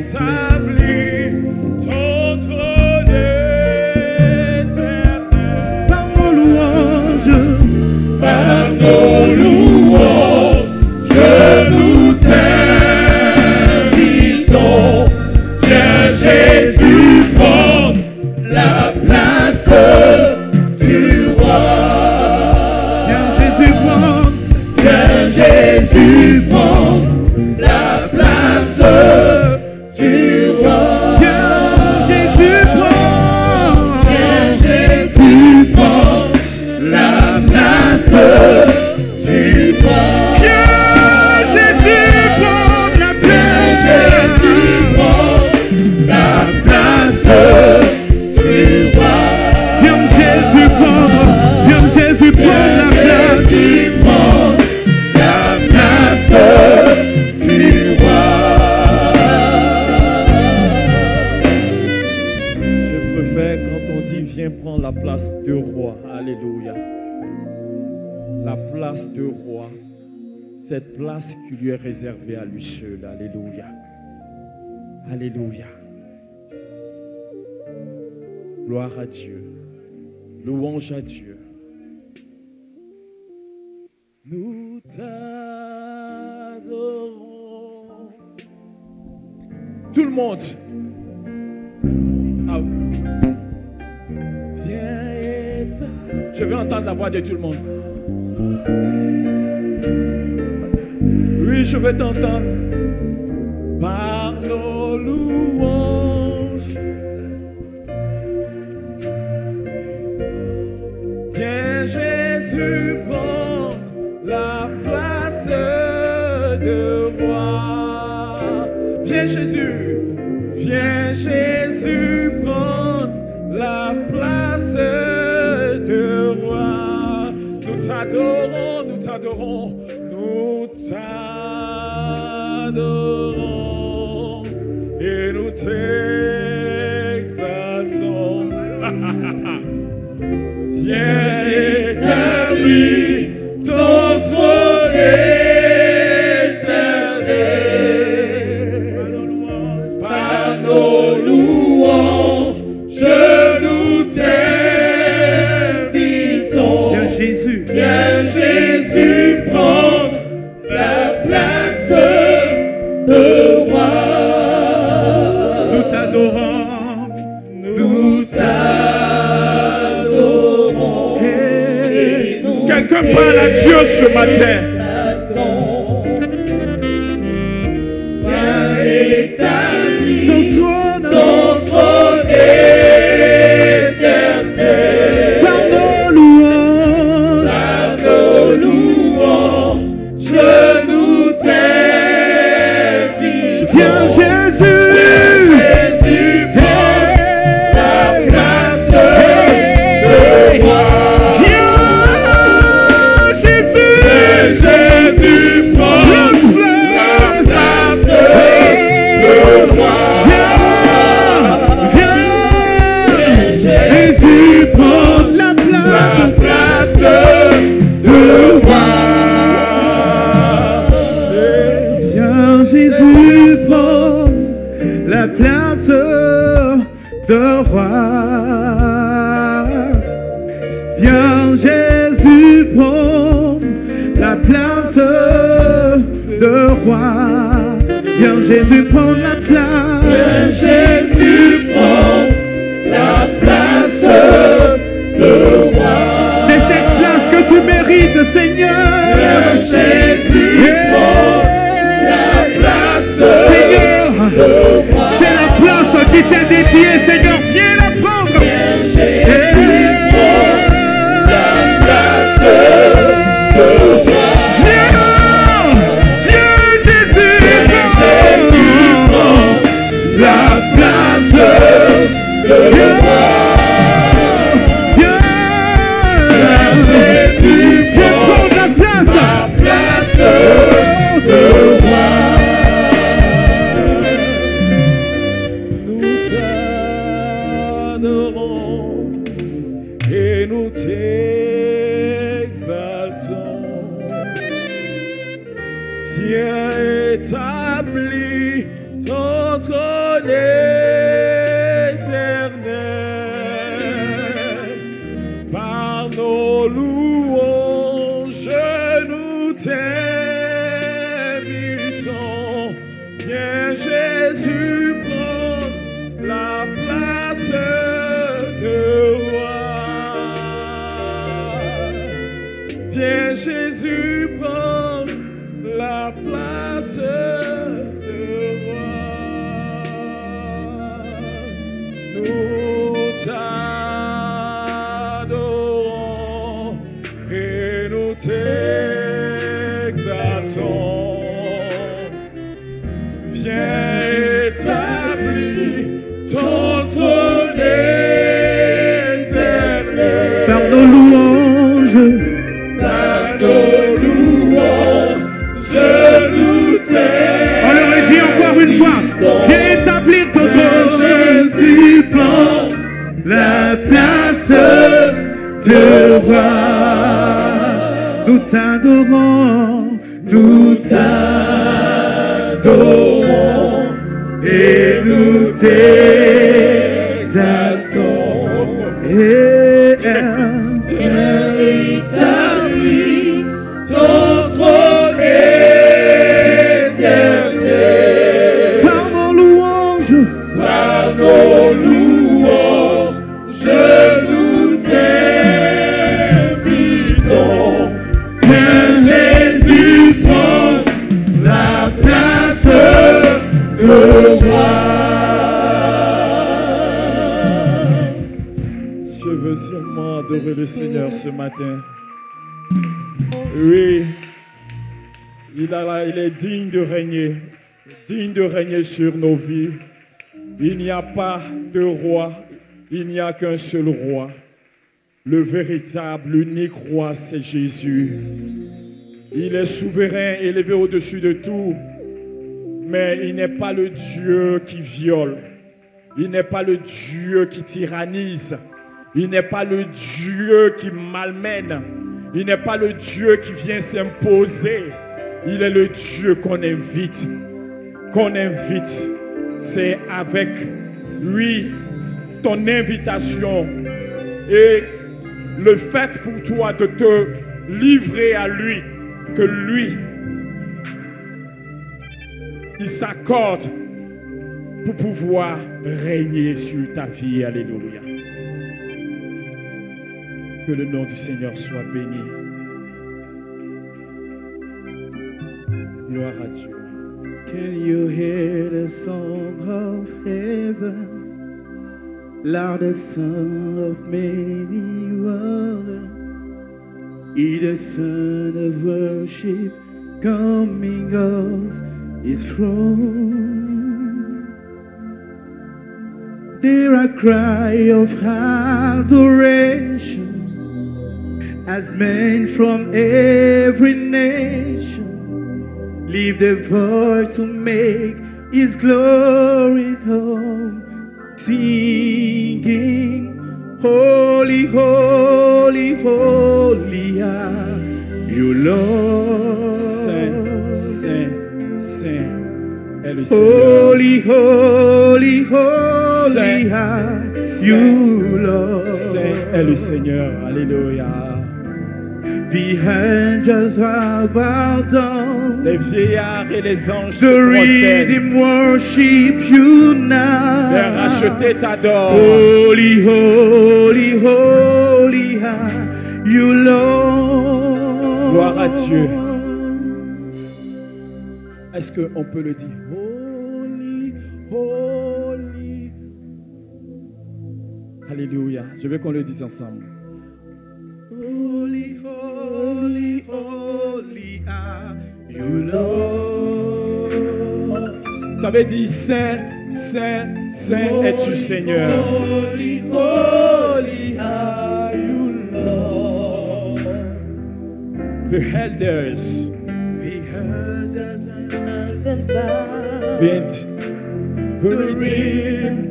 établis ton trône éternel. Par nos louanges, Par nos louanges, nous t'invitons. Viens Jésus prendre la place du roi. viens Jésus prendre, Viens Jésus prendre la place du roi. viens Jésus prendre, Viens Jésus prendre la place du roi. viens Jésus prendre la place, Jésus prendre la place du roi. viens Jésus prendre, viens Jésus prendre la place. Jésus prendre la place du roi. Je préfère quand on dit viens prendre la place de roi. Alléluia. La place de roi. Cette place qui lui est réservée à lui seul. Alléluia. Alléluia. Gloire à Dieu. Louange à Dieu. Nous t'adorons. Tout le monde. Ah. Viens et je veux entendre la voix de tout le monde. Oui, je veux t'entendre. Par nos louanges. Viens Jésus prendre la place de roi. Viens Jésus. Viens Jésus prendre la place de roi. Nous t'adorons, nous t'adorons, nous t'adorons et nous t'exaltons. Viens établis ton trône éternel. Par nos louanges, nous t'invitons. Viens Jésus, Viens Jésus prendre la place de roi. nous t'adorons, Nous t'adorons. Et nous quelqu'un parle à Dieu ce matin. t'exaltons. Viens établir Ton trône, ton trône éternel. par nos louanges, Par nos louanges, nous t'invitons. viens Jésus, Jésus prend la place de roi. viens Jésus, Jésus prend la place de roi. viens Jésus prendre la La place. place de roi. Viens Jésus prendre la place de roi. Viens Jésus prendre la place de roi. Viens Jésus prendre la place. Jésus prend la place de roi. C'est cette place que tu mérites, Seigneur. Jésus prend la place Seigneur, de roi. c'est la place qui t'est dédiée, Seigneur. Viens la prendre. Jésus prend la place de roi. Viens Jésus, Jésus prend la place de roi. Jésus viens prend prendre la place. la place de roi. Nous t'adorons et nous t'exaltons. Viens établir ton ton trône éternel. Par nos louanges, nous t'invitons. Viens Jésus prendre la place de roi. Viens Jésus prendre la place de roi. Nous t'adorons et nous t'exaltons. Viens établir ton trône éternel. Par nos louanges, je nous t'aime. on leur dit encore une fois, viens établir ton trône. Jésus prend La place de roi. Nous t'adorons, nous t'adorons et nous t'exaltons. établis ton trône éternel. Par nos louanges, Par nos louanges, je nous t'invitons. Viens Jésus prendre la place de roi. Je veux seulement adorer le Seigneur ce matin. Oui, il est digne de régner sur nos vies. Il n'y a pas de roi, il n'y a qu'un seul roi. Le véritable, l'unique roi, c'est Jésus. Il est souverain, élevé au-dessus de tout, mais il n'est pas le Dieu qui viole. Il n'est pas le Dieu qui tyrannise. Il n'est pas le Dieu qui malmène. Il n'est pas le Dieu qui vient s'imposer. Il est le Dieu qu'on invite. C'est avec lui, ton invitation et le fait pour toi de te livrer à lui, que lui, il s'accorde pour pouvoir régner sur ta vie. Alléluia. Que le nom du Seigneur soit béni. Gloire à Dieu. can you hear the song of heaven? Louder sound of many waters. Hear the sound of worship coming off his throne. There are cries of adoration as men from every nation leave their voice to make his glory known, singing, holy, holy, holy are you, Lord. Saint, Saint, Saint est le Seigneur. Holy, holy, holy Saint, are you, Lord. Saint est le Seigneur. Alléluia. The angels are bowed down. Les vieillards et les anges se The prosternent. redeemed worship you now. Les rachetés t'adorent. Holy, holy, holy are you, Lord. Gloire à Dieu. Est-ce qu'on peut le dire? Holy, holy. Alléluia. Je veux qu'on le dise ensemble. Holy, holy, holy are you, Lord. Ça veut dire Saint, Saint, Saint es-tu Seigneur. Holy, holy are you, Lord. The elders The elders and the bent, redeemed,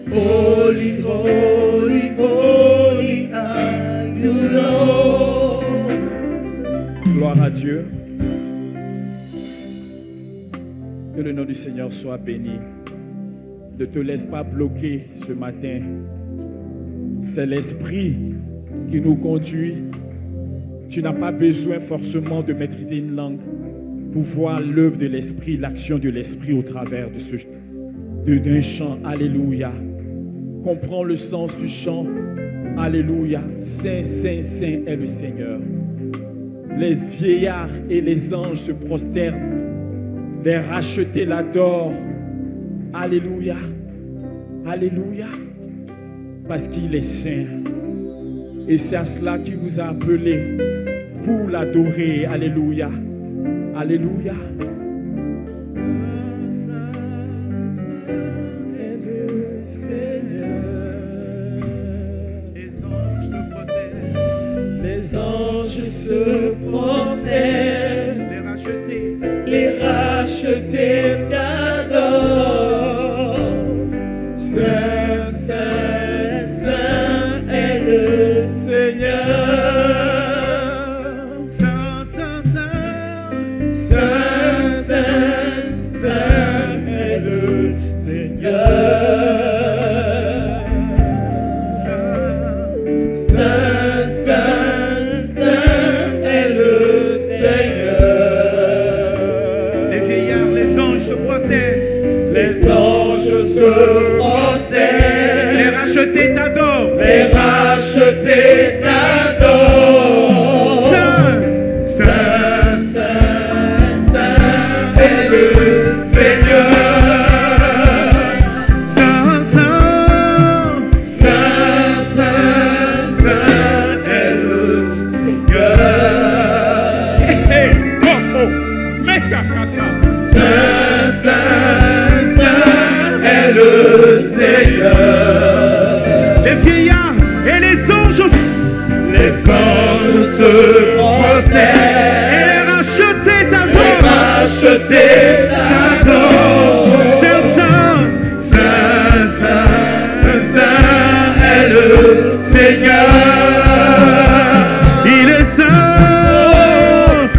holy, holy, holy are you, Lord. Gloire à Dieu. Que le nom du Seigneur soit béni. Ne te laisse pas bloquer ce matin. C'est l'Esprit qui nous conduit. Tu n'as pas besoin forcément de maîtriser une langue pour voir l'œuvre de l'Esprit, l'action de l'Esprit au travers d'un chant. Alléluia. Comprends le sens du chant. Alléluia. Saint, Saint, Saint est le Seigneur. Les vieillards et les anges se prosternent. Les rachetés l'adorent. Alléluia. Alléluia. Parce qu'il est saint. Et c'est à cela qu'il vous a appelé pour l'adorer. Alléluia. Alléluia. Les anges se prosternent. Les rachetés t'adorent. Saint, Saint, Saint est le Seigneur. Saint, Saint, Saint. Saint, Saint, Saint est le Seigneur. Saint, Saint, Saint, Saint est le Seigneur. Les vieillards, les anges se prosternent. Les anges se prosternent. Les rachetés t'adorent. Les rachetés t'adorent. Saint, Saint, Saint, Saint est le Seigneur. Saint, Saint, Saint, Saint, Saint est le Seigneur. Hey, oh, oh, mekakaka. Saint, Saint, Saint est le Seigneur. les vieillards et les anges Les anges se prosternent. et les rachetés Les t'adorent. rachetés t'adorent. Saint, Saint, Saint, Saint, Saint est le Seigneur. il est saint.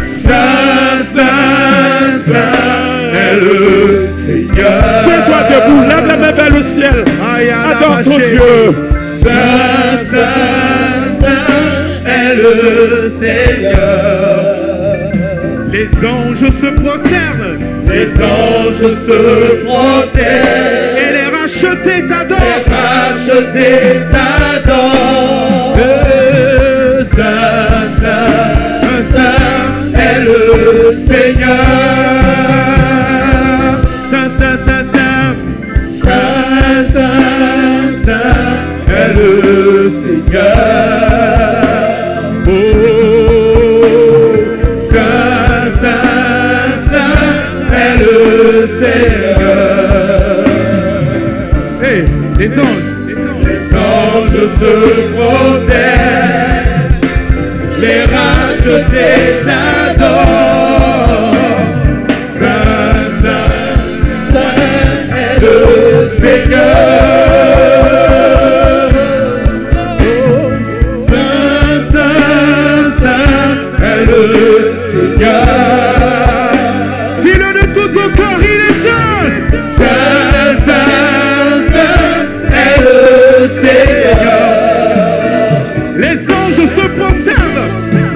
Saint, Saint, Saint est le Seigneur. Tiens-toi debout, lève la main vers le ciel. Adore ton Dieu. Saint, Saint, Saint est le Seigneur. Les anges se prosternent Les anges se prosternent. et les rachetés Les t'adorent. rachetés t'adorent. Saint, Saint, Saint est le Seigneur. Saint, Saint, Saint, Saint. Saint, Saint, Saint est le Seigneur. Oh, Saint, Saint, Saint est le Seigneur. hey, les anges. Les anges se prosternent. Les rachetés t'adorent. Saint, Saint, Saint est le Seigneur. Saint, Saint, Saint est le Seigneur. Dis-le de tout ton corps, il est saint. Saint, Saint, Saint est le Seigneur. Les anges se prosternent.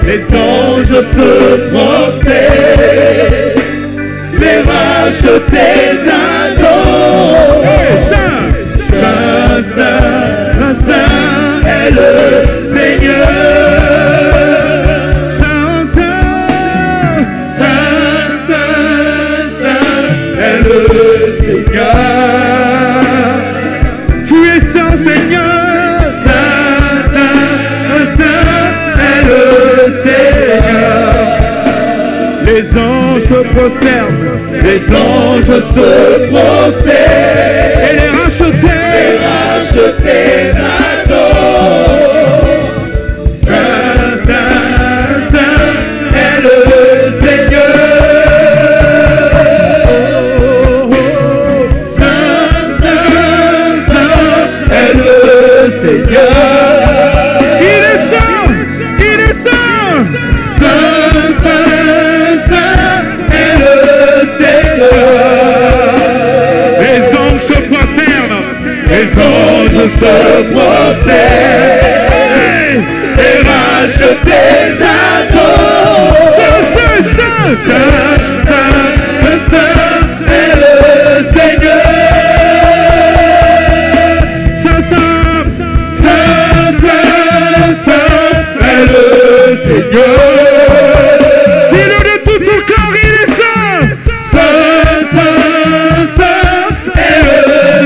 Les anges se prosternent. Les rachetés t'adorent. Hey, saint. Saint, Saint, Saint est le Seigneur. Saint, Saint. Saint, Saint, Saint est le Seigneur. Tu es saint, Seigneur. Saint, Saint, Saint est le Seigneur. Les anges se prosternent Les anges se prosternent. et les rachetés. Les rachetés t'adorent. Saint, Saint, Saint est le Seigneur. Saint, Saint, Saint est le Seigneur. Il est saint. Il est saint. Saint, Saint, Saint est le Seigneur. se prosterne et racheter ta tombe. Saint, est le Seigneur. Est le Seigneur. Dis-le de tout ton corps, il est saint. Saint est le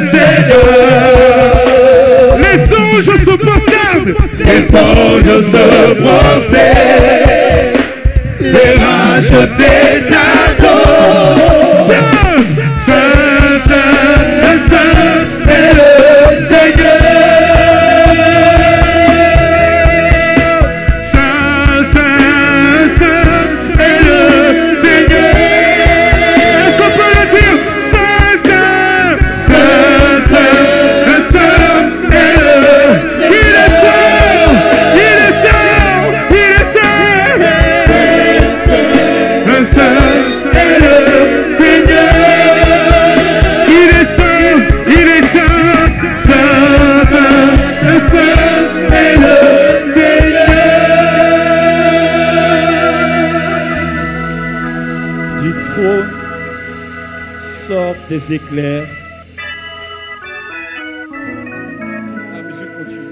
Seigneur. Les anges se prosternent. Les anges se prosternent et racheter ta tombe. Saint est le Seigneur. Des éclairs. La musique continue.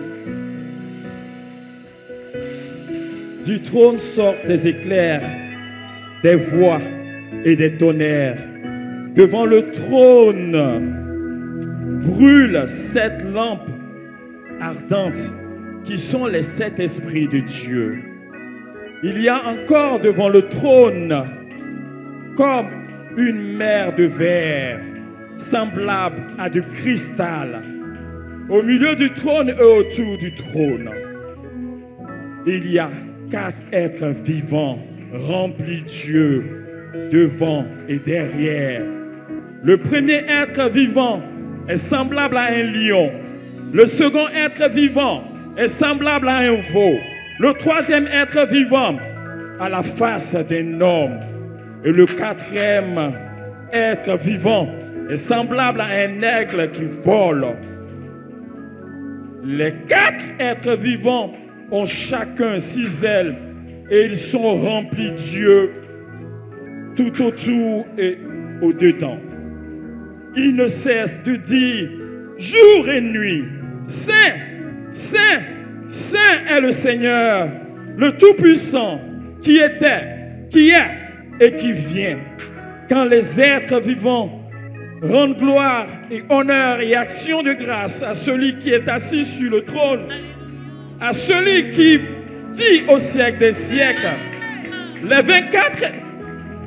Du trône sortent des éclairs, des voix et des tonnerres. Devant le trône brûlent 7 lampes ardentes qui sont les 7 esprits de Dieu. Il y a encore devant le trône comme une mer de verre, semblable à du cristal. Au milieu du trône et autour du trône, il y a 4 êtres vivants, remplis de Dieu, devant et derrière. Le premier être vivant est semblable à un lion. Le second être vivant est semblable à un veau. Le troisième être vivant a la face d'un homme. Et le 4e être vivant est semblable à un aigle qui vole. Les 4 êtres vivants ont chacun 6 ailes et ils sont remplis de Dieu tout autour et au-dedans. Ils ne cessent de dire jour et nuit, Saint, Saint, Saint est le Seigneur, le Tout-Puissant, qui était, qui est et qui vient. Quand les êtres vivants rendent gloire et honneur et action de grâce à celui qui est assis sur le trône, à celui qui dit au siècle des siècles, les 24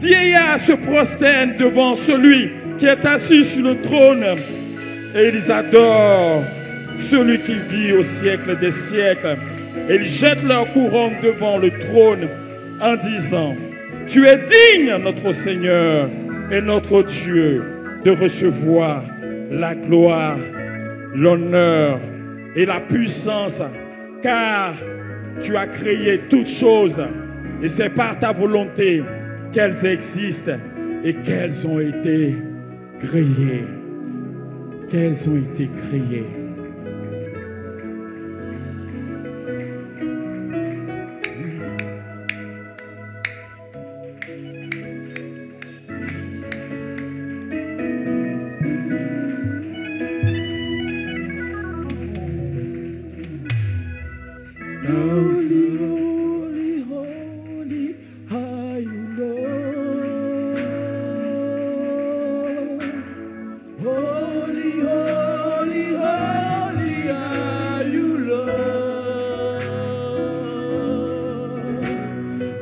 vieillards se prosternent devant celui qui est assis sur le trône et ils adorent celui qui vit au siècle des siècles. Et ils jettent leur couronne devant le trône en disant, tu es digne, notre Seigneur et notre Dieu, de recevoir la gloire, l'honneur et la puissance, car tu as créé toutes choses et c'est par ta volonté qu'elles existent et qu'elles ont été créées. Qu'elles ont été créées. Holy, holy, are you Lord? Holy, holy, holy are you Lord?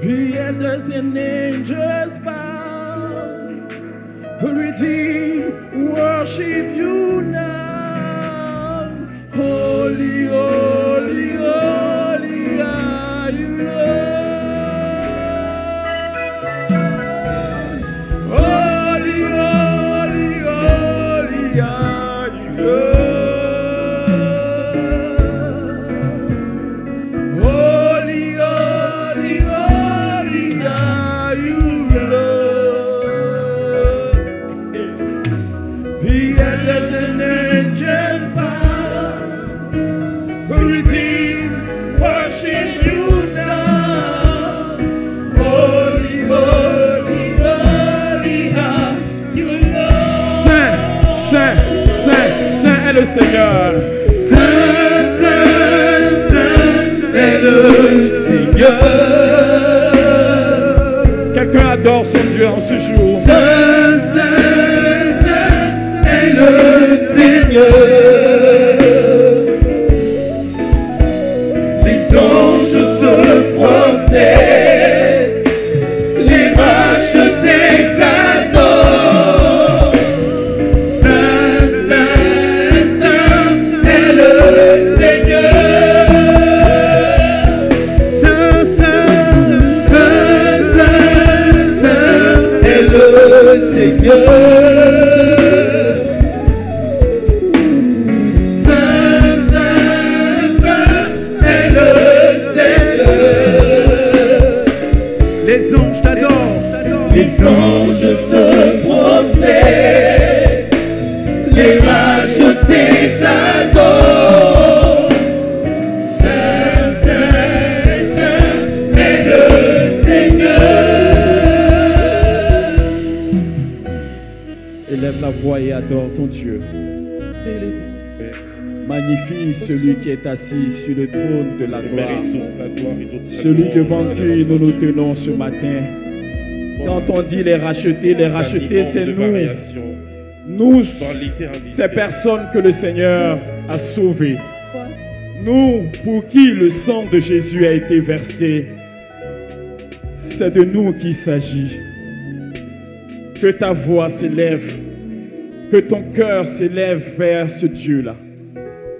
The elders and angels bow, the redeemed worship you now. Holy, holy, holy are you, Lord. Holy, holy, holy are you, Lord. Holy, holy, holy are you, Lord. The elders le Seigneur. Saint, Saint, Saint est le Seigneur. Quelqu'un adore son Dieu en ce jour. Saint, Saint, Saint est le Seigneur. Les anges se prosternent, les rachetés t'adorent. Saint, Saint, Saint est le Seigneur. Saint, Saint, Saint, Saint, Saint est le Seigneur. Les anges t'adorent, les anges se prosternent, les rachetés t'adorent. Saint, Saint, Saint est le Seigneur. Élève la voix et adore ton Dieu. Magnifie celui qui est assis sur le trône de la gloire. Celui devant qui nous nous tenons ce matin. Quand on dit les rachetés, c'est nous. Nous, ces personnes que le Seigneur a sauvées. Nous, pour qui le sang de Jésus a été versé. C'est de nous qu'il s'agit. Que ta voix s'élève. Que ton cœur s'élève vers ce Dieu-là.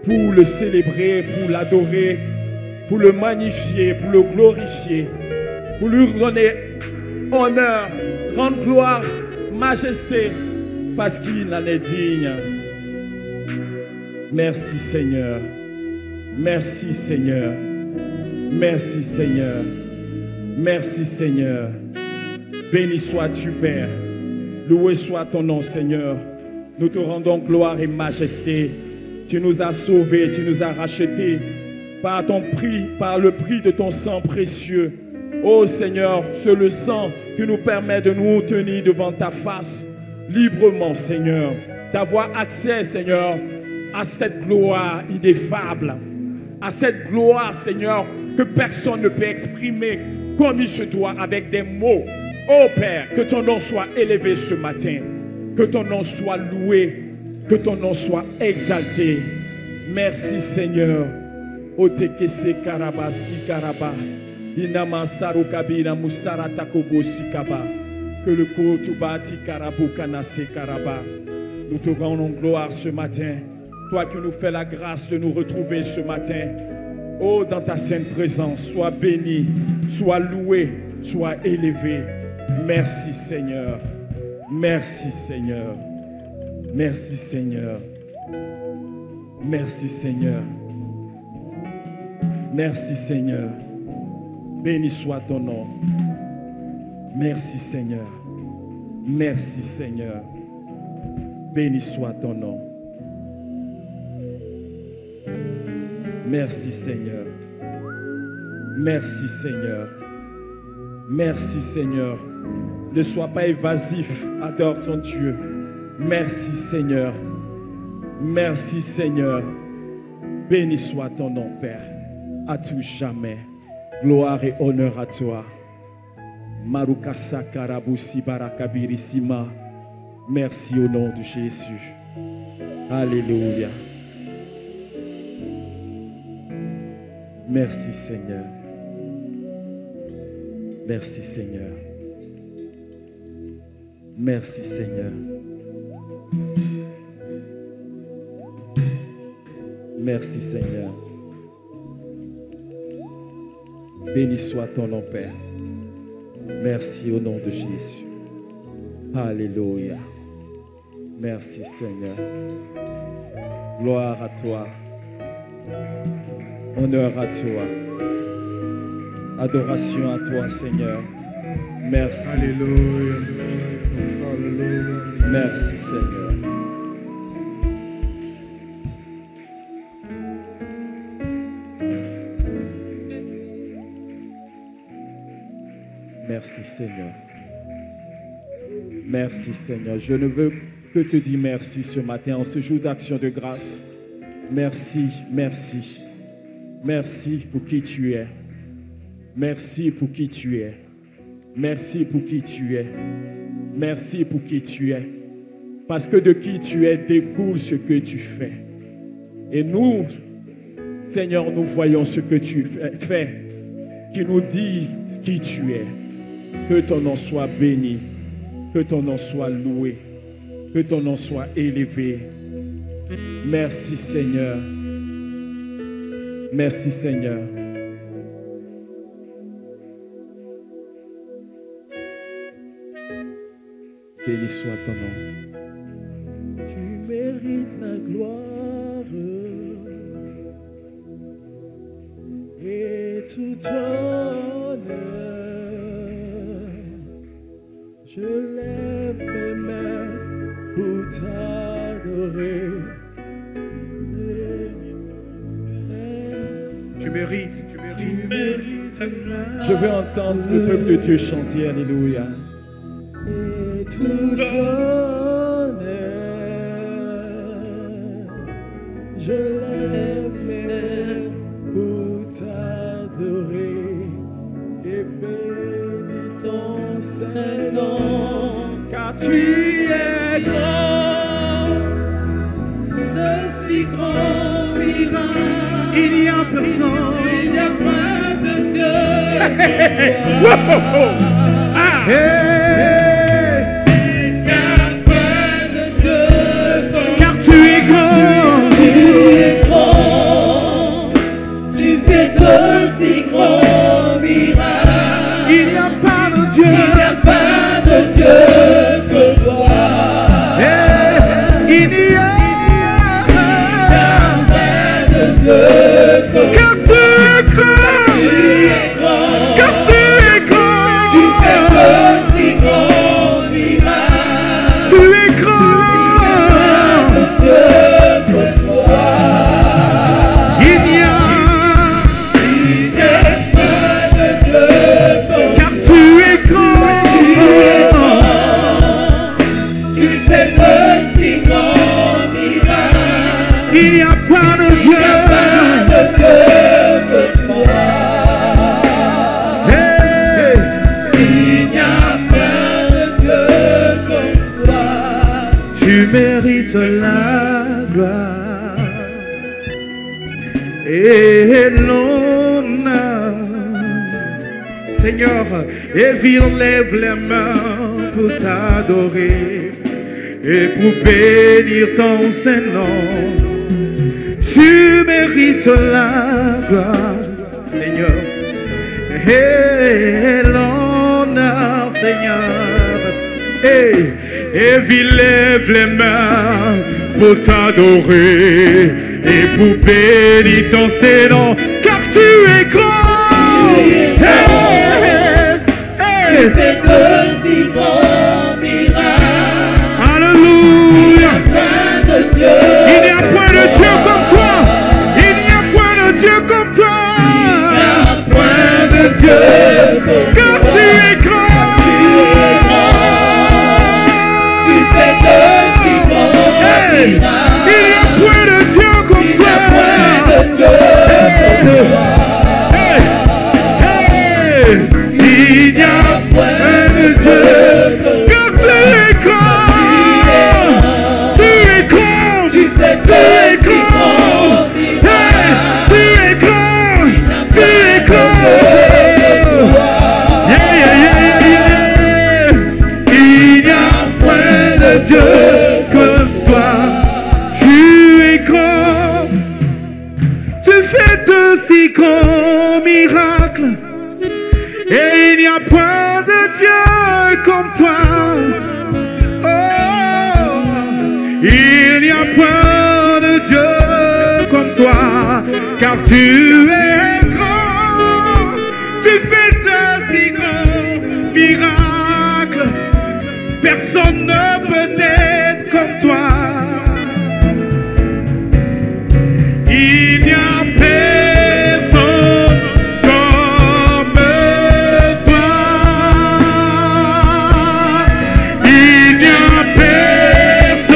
Pour le célébrer, pour l'adorer, pour le magnifier, pour le glorifier, pour lui donner honneur, rendre gloire, majesté, parce qu'il en est digne. Merci Seigneur, merci Seigneur, merci Seigneur, merci Seigneur. Béni sois-tu Père, loué soit ton nom Seigneur. Nous te rendons gloire et majesté. Tu nous as sauvés, tu nous as rachetés par ton prix, par le prix de ton sang précieux. Oh Seigneur, c'est le sang qui nous permet de nous tenir devant ta face librement, Seigneur. D'avoir accès, Seigneur, à cette gloire ineffable, à cette gloire, Seigneur, que personne ne peut exprimer comme il se doit avec des mots. Oh Père, que ton nom soit élevé ce matin, que ton nom soit loué. Que ton nom soit exalté. Merci Seigneur. Otekese karaba si karaba. Inama sarukabina musara takobo sikaba. Que le kotubati karabu kanase karaba. Nous te rendons gloire ce matin. Toi qui nous fais la grâce de nous retrouver ce matin. Oh, dans ta sainte présence, sois béni, sois loué, sois élevé. Merci Seigneur. Merci Seigneur. Merci Seigneur. Merci Seigneur. Merci Seigneur. Béni soit ton nom. Merci Seigneur. Merci Seigneur. Béni soit ton nom. Merci Seigneur. Merci Seigneur. Merci Seigneur. Ne sois pas évasif. Adore ton Dieu. Merci Seigneur. Merci Seigneur. Béni soit ton nom, Père, à tout jamais. Gloire et honneur à toi. Marukasa karabusi barakabirissima. Merci au nom de Jésus. Alléluia. Merci Seigneur. Merci Seigneur. Merci Seigneur. Merci Seigneur. Béni soit ton nom, Père. Merci au nom de Jésus. Alléluia. Merci Seigneur. Gloire à toi. Honneur à toi. Adoration à toi, Seigneur. Merci. Alléluia. Alléluia. Merci Seigneur. Merci Seigneur. Merci Seigneur. Je ne veux que te dire merci ce matin, en ce jour d'action de grâce. Merci, merci. Merci pour qui tu es. Merci pour qui tu es. Merci pour qui tu es. Merci pour qui tu es. Parce que de qui tu es découle ce que tu fais. Et nous, Seigneur, nous voyons ce que tu fais, qui nous dit qui tu es. Que ton nom soit béni, que ton nom soit loué, que ton nom soit élevé. Merci Seigneur. Merci Seigneur. Béni soit ton nom. Tu mérites la gloire et tout honneur. Je lève mes mains pour t'adorer. Tu mérites. Je veux entendre le peuple de Dieu chanter. Alléluia. Et tout honneur, je lève mes mains pour t'adorer et bénis ton Saint-Nom, car tu es grand, de si grand miracle. Il n'y a personne. Il n'y a pas de Dieu. Car tu es grand. Tu es grand. Tu fais de si grands miracles. Il n'y a pas de Dieu. Il n'y a pas de Dieu que toi. Il n'y a pas de Dieu que car tu es grand. tu es grand. Car tu es grand. Tu fais de si grands miracles. Tu es grand. Dieu que toi. Il n'y a pas de Dieu que car tu es grand. tu fais de si grands miracles. Il n'y a pas de Dieu. Pas de Dieu que toi. Hey. Il n'y a pas de Dieu comme toi. Tu mérites la gloire et l'honneur. Seigneur, et ville lève les mains pour t'adorer et pour bénir ton Saint-Nom. Tu mérites la gloire, Seigneur, et l'honneur, Seigneur. Et ville lève les mains pour t'adorer et pour bénir ton Saint-Nom, car tu es grand. Tu fais de si grands miracles. Alléluia. Pas de Dieu. Il n'y a point de Dieu comme toi. Il n'y a point de Dieu comme toi. Point de Dieu comme Car tu es grand. tu fais de si grands Hey. miracles. Il n'y a point de Dieu comme toi. Point de Dieu comme toi. Hey. Hey. Il n'y a point de Dieu. Car tu es grand. Tu es grand. Tu fais Tu es de si grand. grands Hey. miracles. Tu es grand. Tu es grand. Yeah, yeah, yeah, yeah, yeah. Il n'y a point de Dieu comme toi. Tu es grand. Tu fais de si grands miracles. Et il n'y a point de Dieu comme toi. Oh, il n'y a point de Dieu comme toi. Car tu es grand. Tu fais de si grands miracles. Personne ne peut être comme toi. Il n'y a personne comme toi. Il n'y a personne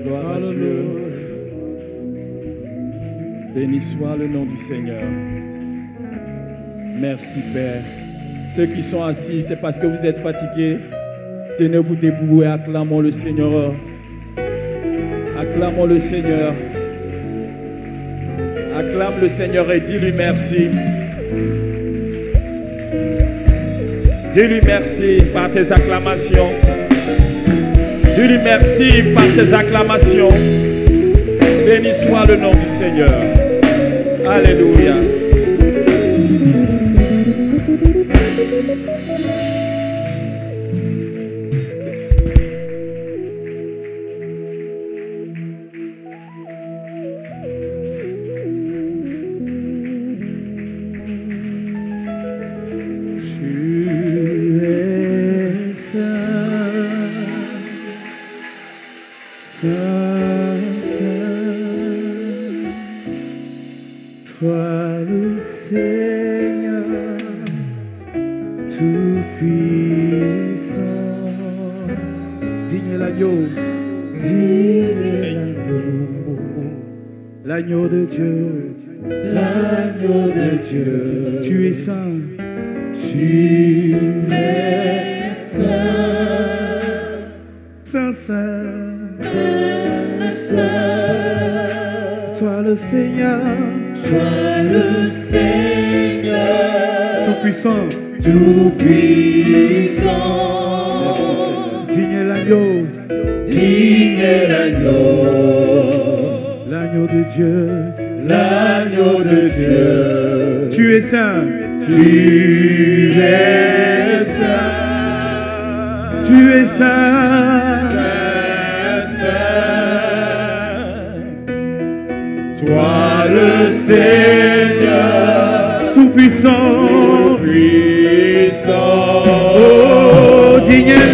Gloire à Dieu. Béni soit le nom du Seigneur. Merci Père. Ceux qui sont assis, c'est parce que vous êtes fatigués. Tenez-vous debout et acclamons le Seigneur. Acclamons le Seigneur. Acclame le Seigneur et dis-lui merci. Dis-lui merci par tes acclamations. Dis-lui merci par tes acclamations. Béni soit le nom du Seigneur. Alléluia. L'agneau de Dieu, l'agneau de Dieu, tu es saint, tu es saint, saint, saint, toi le Seigneur, tout puissant, tout puissant, Merci Seigneur. digne est l'agneau, l'agneau de Dieu, l'agneau de Dieu. Tu es saint, tu es saint, tu es saint, Saint, Saint. toi le Seigneur, tout puissant, Puissant. oh digne est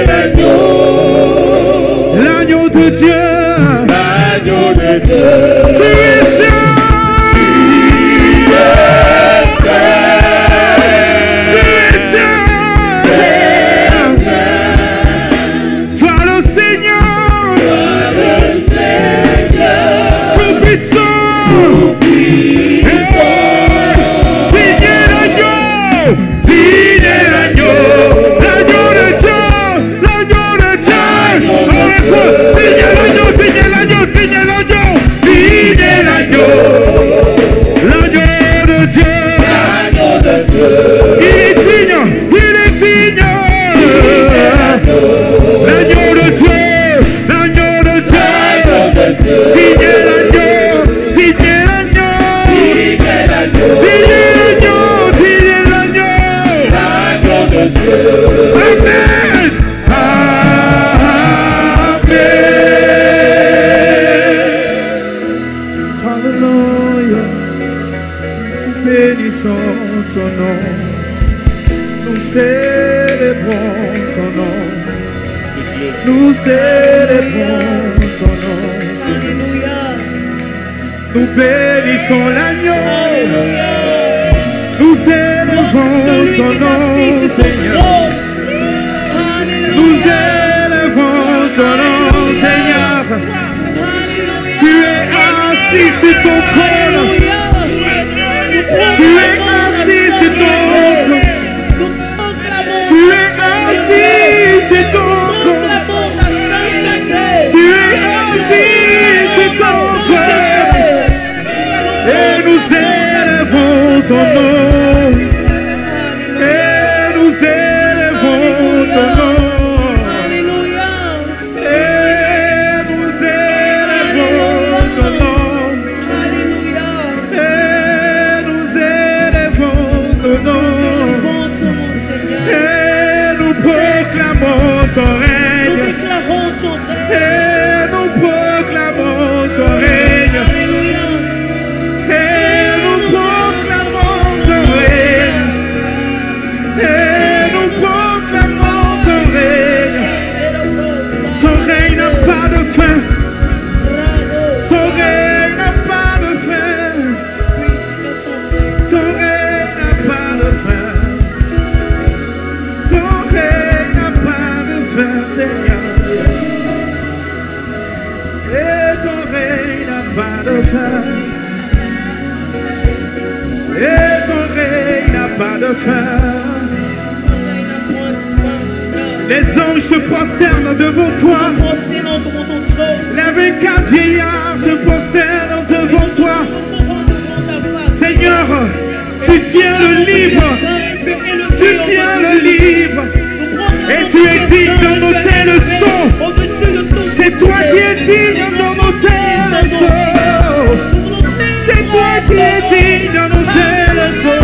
l'agneau, l'agneau de Dieu. L'agneau de Dieu. Tu es saint, tu es saint, toi le Seigneur, tout puissant, digne est l'agneau, l'agneau de Dieu, l'agneau de Dieu, digne est l'agneau, l'agneau de Dieu, il est digne, l'agneau de Dieu, digne est l'agneau, amen, Alléluia, bénissons ton nom, nous célébrons ton nom, nous célébrons ton nom, nous bénissons l'agneau, nous élevons ton nom, Seigneur, nous élevons ton nom, Seigneur. Tu es assis sur ton trône. Tu es assis sur ton trône. Tu es assis sur ton trône. Tu es assis sur ton trône. Et nous élevons ton nom. Et nous élevons ton nom. Ton règne, et nous proclamons ton règne, et nous proclamons ton règne, et nous proclamons ton règne. Ton règne n'a pas de fin, ton règne n'a pas de fin, ton règne n'a pas de fin, ton règne n'a pas de fin, Seigneur. pas de fin. Et ton règne n'a pas de fin. Les anges se prosternent devant toi. Les 24 vieillards se prosternent devant toi. Seigneur, tu tiens le livre. Tu tiens le livre. Et tu es digne de noter le son. C'est toi qui es digne de noter le son. C'est toi qui es digne de noter le son.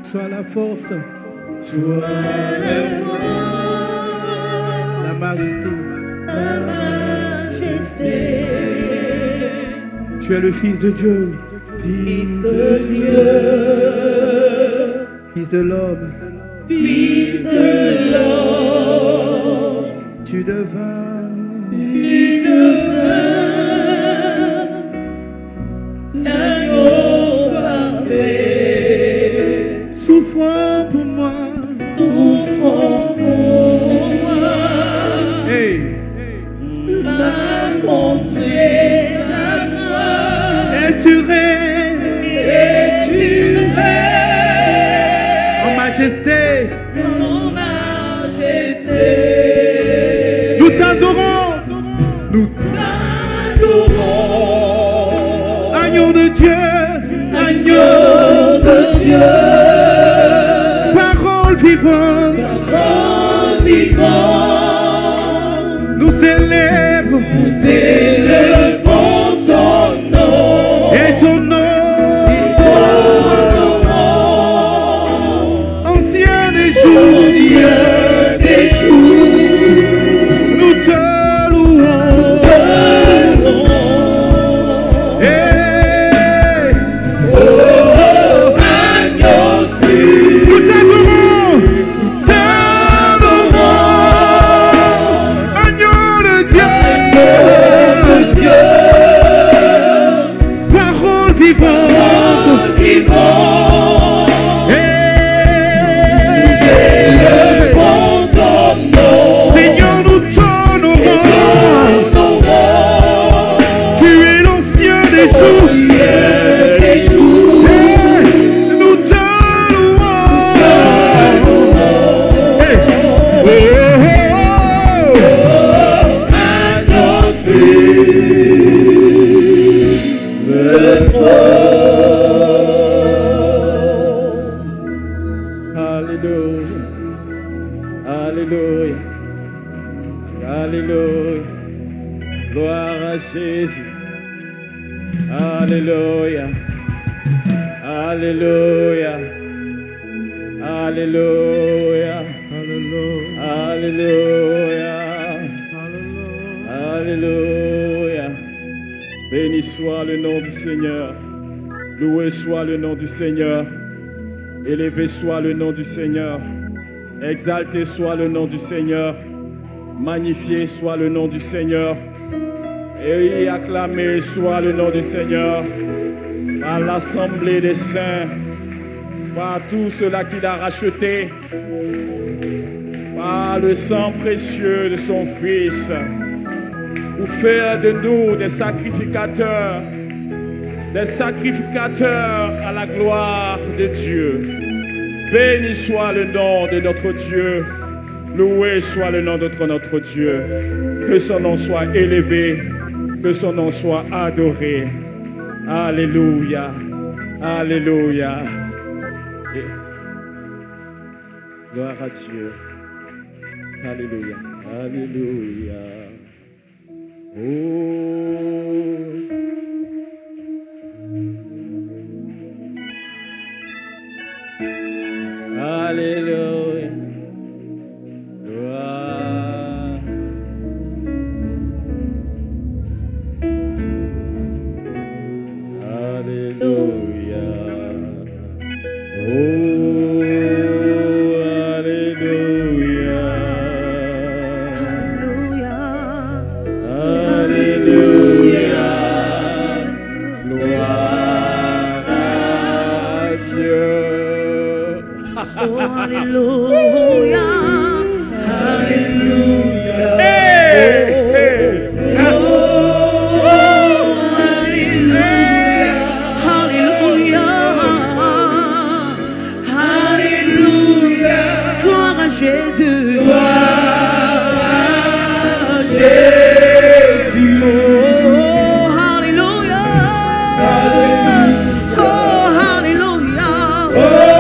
Sois la force, sois la majesté. Tu es le Fils de Dieu, Fils de Dieu, Fils de l'homme, Fils de l'homme. Tu devins l'agneau parfait, souffrant pour moi, hey. M'a montré ta gloire, et tu règnes, en majesté, nous t'adorons, agneau de Dieu, parole vivante, nous élèvons ton nom, et ton nom, ancien des jours, nous te louons. Nous t'adorons, agneau de Dieu, parole vivante, Seigneur, nous t'honorons. Tu es l'ancien des jours. Alléluia, alléluia, gloire à Jésus. Alléluia, alléluia, alléluia, alléluia, alléluia. Béni soit le nom du Seigneur. Loué soit le nom du Seigneur. Élevé soit le nom du Seigneur. Exalté soit le nom du Seigneur. Magnifié soit le nom du Seigneur. Et acclamé soit le nom du Seigneur. Par l'assemblée des saints. Par tout cela qu'il a racheté. Par le sang précieux de son Fils. Pour faire de nous des sacrificateurs. Des sacrificateurs à la gloire de Dieu. Béni soit le nom de notre Dieu. Loué soit le nom de notre Dieu. Que son nom soit élevé. Que son nom soit adoré. Alléluia. Alléluia. Et gloire à Dieu. Alléluia. Alléluia. Oh. Alléluia. Gloire. Alléluia. Oh, alléluia. Alléluia. Gloire à Dieu. Oh, alléluia, alléluia. Hey, hey. Oh, alléluia, alléluia, alléluia. Gloire à Jésus, gloire à Jésus. Oh, alléluia, oh, alléluia.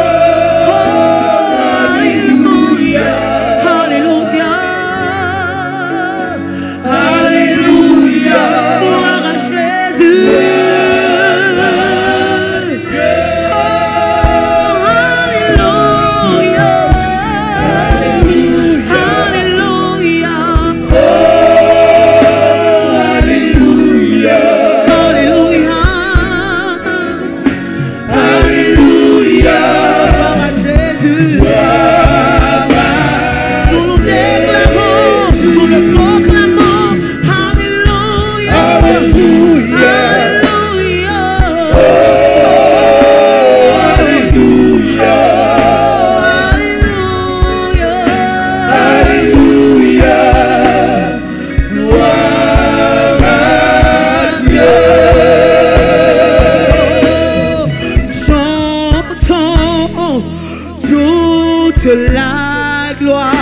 La gloire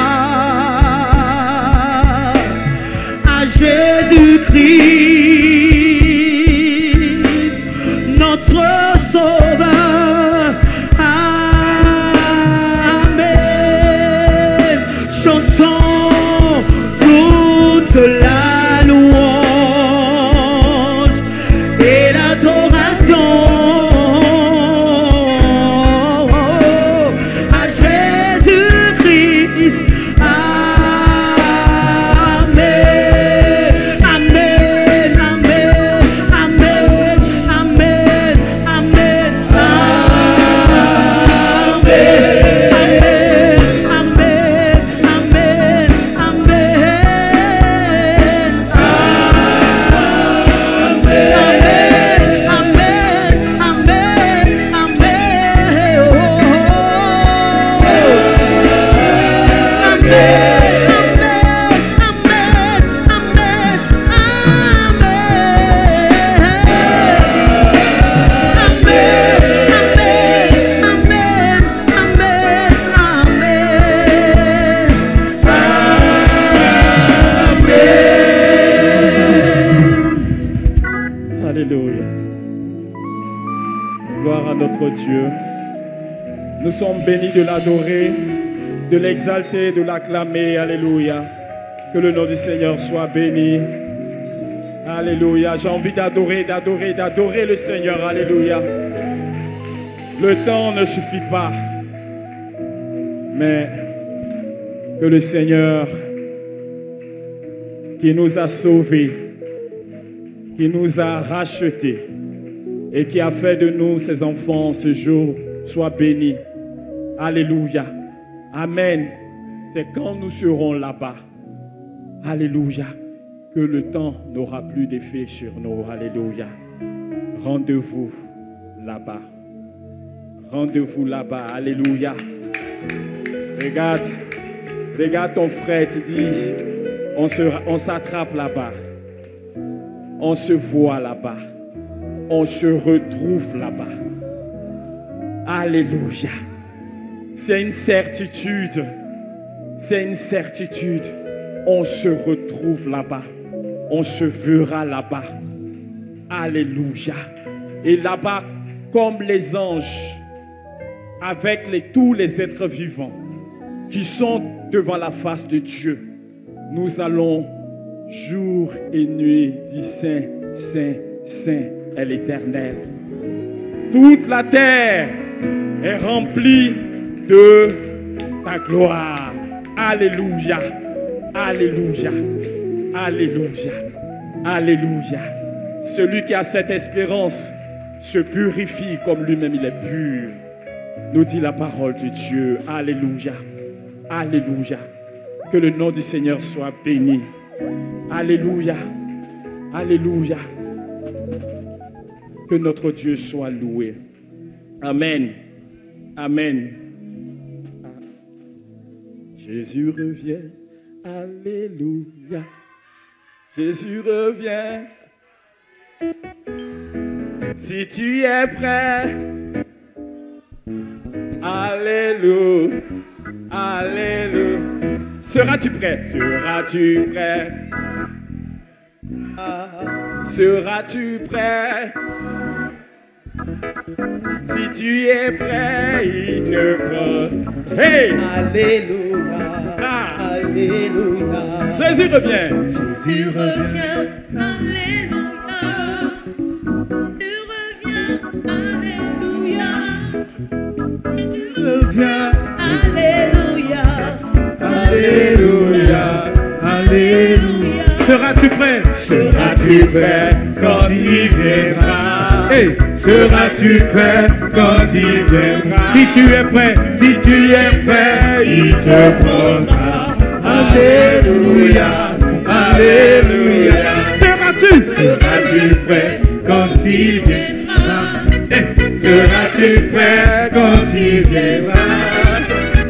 à Jésus-Christ, notre Sauveur. Amen. Chantons toute la louange et l'adoration. Dieu. Nous sommes bénis de l'adorer, de l'exalter, de l'acclamer. Alléluia. Que le nom du Seigneur soit béni. Alléluia. J'ai envie d'adorer le Seigneur. Alléluia. Le temps ne suffit pas. Mais que le Seigneur qui nous a sauvés, qui nous a rachetés, et qui a fait de nous ses enfants ce jour, soit béni. Alléluia. Amen. C'est quand nous serons là-bas, alléluia, que le temps n'aura plus d'effet sur nous, alléluia. Rendez-vous là-bas. Rendez-vous là-bas, alléluia. Regarde ton frère, tu dis, on s'attrape là-bas. On se voit là-bas. On se retrouve là-bas. Alléluia. C'est une certitude. C'est une certitude. On se retrouve là-bas. On se verra là-bas. Alléluia. Et là-bas, comme les anges, avec tous les êtres vivants qui sont devant la face de Dieu, nous allons jour et nuit dire Saint, Saint, Saint est l'Éternel. Toute la terre est remplie de ta gloire. Alléluia, alléluia, alléluia, alléluia. Celui qui a cette espérance se purifie comme lui-même il est pur. Nous dit la parole de Dieu. Alléluia, alléluia. Que le nom du Seigneur soit béni. Alléluia, alléluia. Que notre Dieu soit loué. Amen, amen. Jésus revient. Alléluia. Jésus revient. Si tu es prêt, alléluia, alléluia. Seras-tu prêt? Seras-tu prêt? Seras-tu prêt? Si tu es prêt, il te prend. Hey! Alléluia, alléluia. Jésus revient. Jésus revient. Alléluia. Tu reviens. Alléluia. Alléluia, Alléluia, alléluia. Seras-tu prêt? Seras-tu prêt quand il viendra? Hey, seras-tu prêt quand il viendra? Si tu es prêt, si tu es prêt, il te prendra. Alléluia, alléluia. Seras-tu prêt quand il viendra? Hey, seras-tu prêt quand il viendra?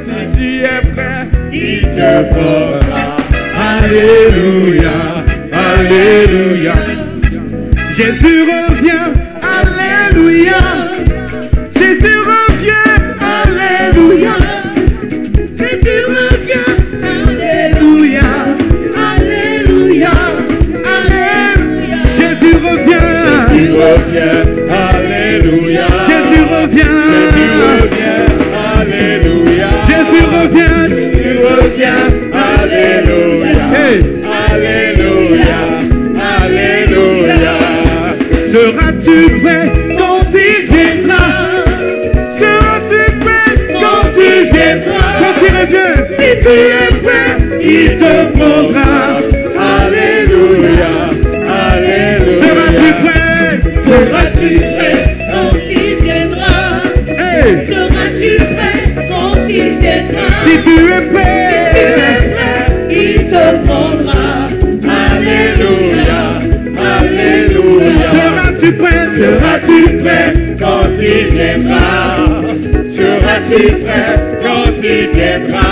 Si tu es prêt, Il te prendra. Alléluia, alléluia. Jésus revient, alléluia. Jésus revient, alléluia. Jésus revient, alléluia. Alléluia, alléluia. Jésus revient, Jésus revient. Alléluia. Jésus revient, Jésus revient. Alléluia. Jésus revient, Jésus revient. Alléluia. hey. Alléluia. Alléluia. Seras-tu prêt quand il viendra? Seras-tu prêt quand il viendra? Quand il revient, si tu es prêt, il te prendra. Alléluia. Alléluia. Seras-tu prêt? Seras-tu prêt quand il viendra? Hey! Seras-tu prêt quand il viendra? Si tu es Tu prêt, es prêt, il te prendra. Alléluia. Alléluia. seras-tu prêt? Seras-tu prêt quand il viendra? Seras-tu prêt quand il viendra?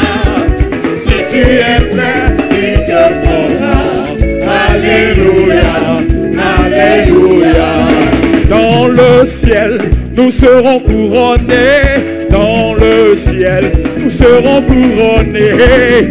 Si tu es prêt, il te prendra. Alléluia, Alléluia. Dans le ciel, nous serons couronnés. Dans le ciel, nous serons couronnés.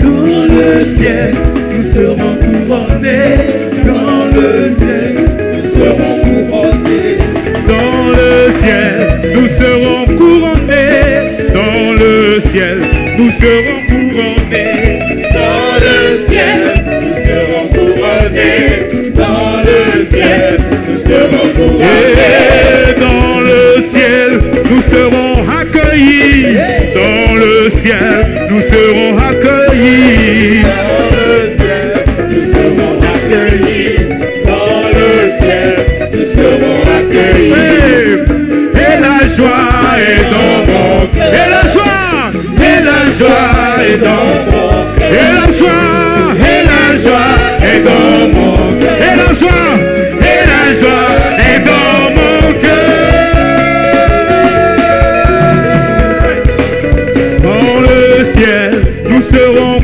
Dans le ciel, nous serons couronnés. Dans le ciel, nous serons couronnés. Dans le ciel, nous serons couronnés. Dans le ciel, nous serons couronnés. Dans le ciel, nous serons couronnés. Dans le ciel, nous serons couronnés. Et dans le ciel, nous serons accueillis. Dans le ciel, nous serons accueillis. Dans le ciel, nous serons accueillis. Dans le ciel, nous serons accueillis. Et la joie est dans mon cœur. Et la joie est dans mon cœur.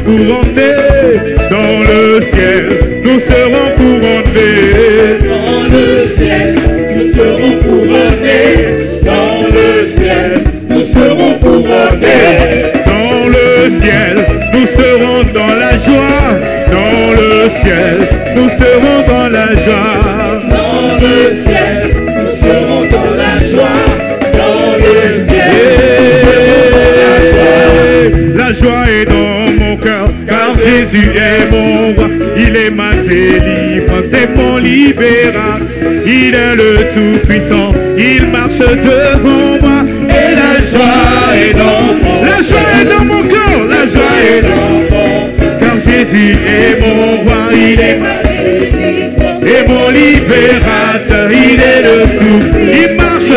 couronnés. Dans le ciel, nous serons couronnés. Dans le ciel, nous serons couronnés. Dans le ciel, nous serons couronnés. Dans le ciel, nous serons dans la joie. Dans le ciel, nous serons dans la joie. Dans le ciel, nous serons dans la joie. Dans le ciel, nous serons dans la joie. La joie est dans mon cœur, car Jésus est mon roi. Il est ma délivrance, c'est mon libérateur. Il est le Tout-Puissant, il marche devant moi. Et la joie est dans mon cœur. La joie est dans mon cœur, la joie est dans mon cœur. Car Jésus est mon roi, il est ma délivrance et mon libérateur. Il est le tout, il marche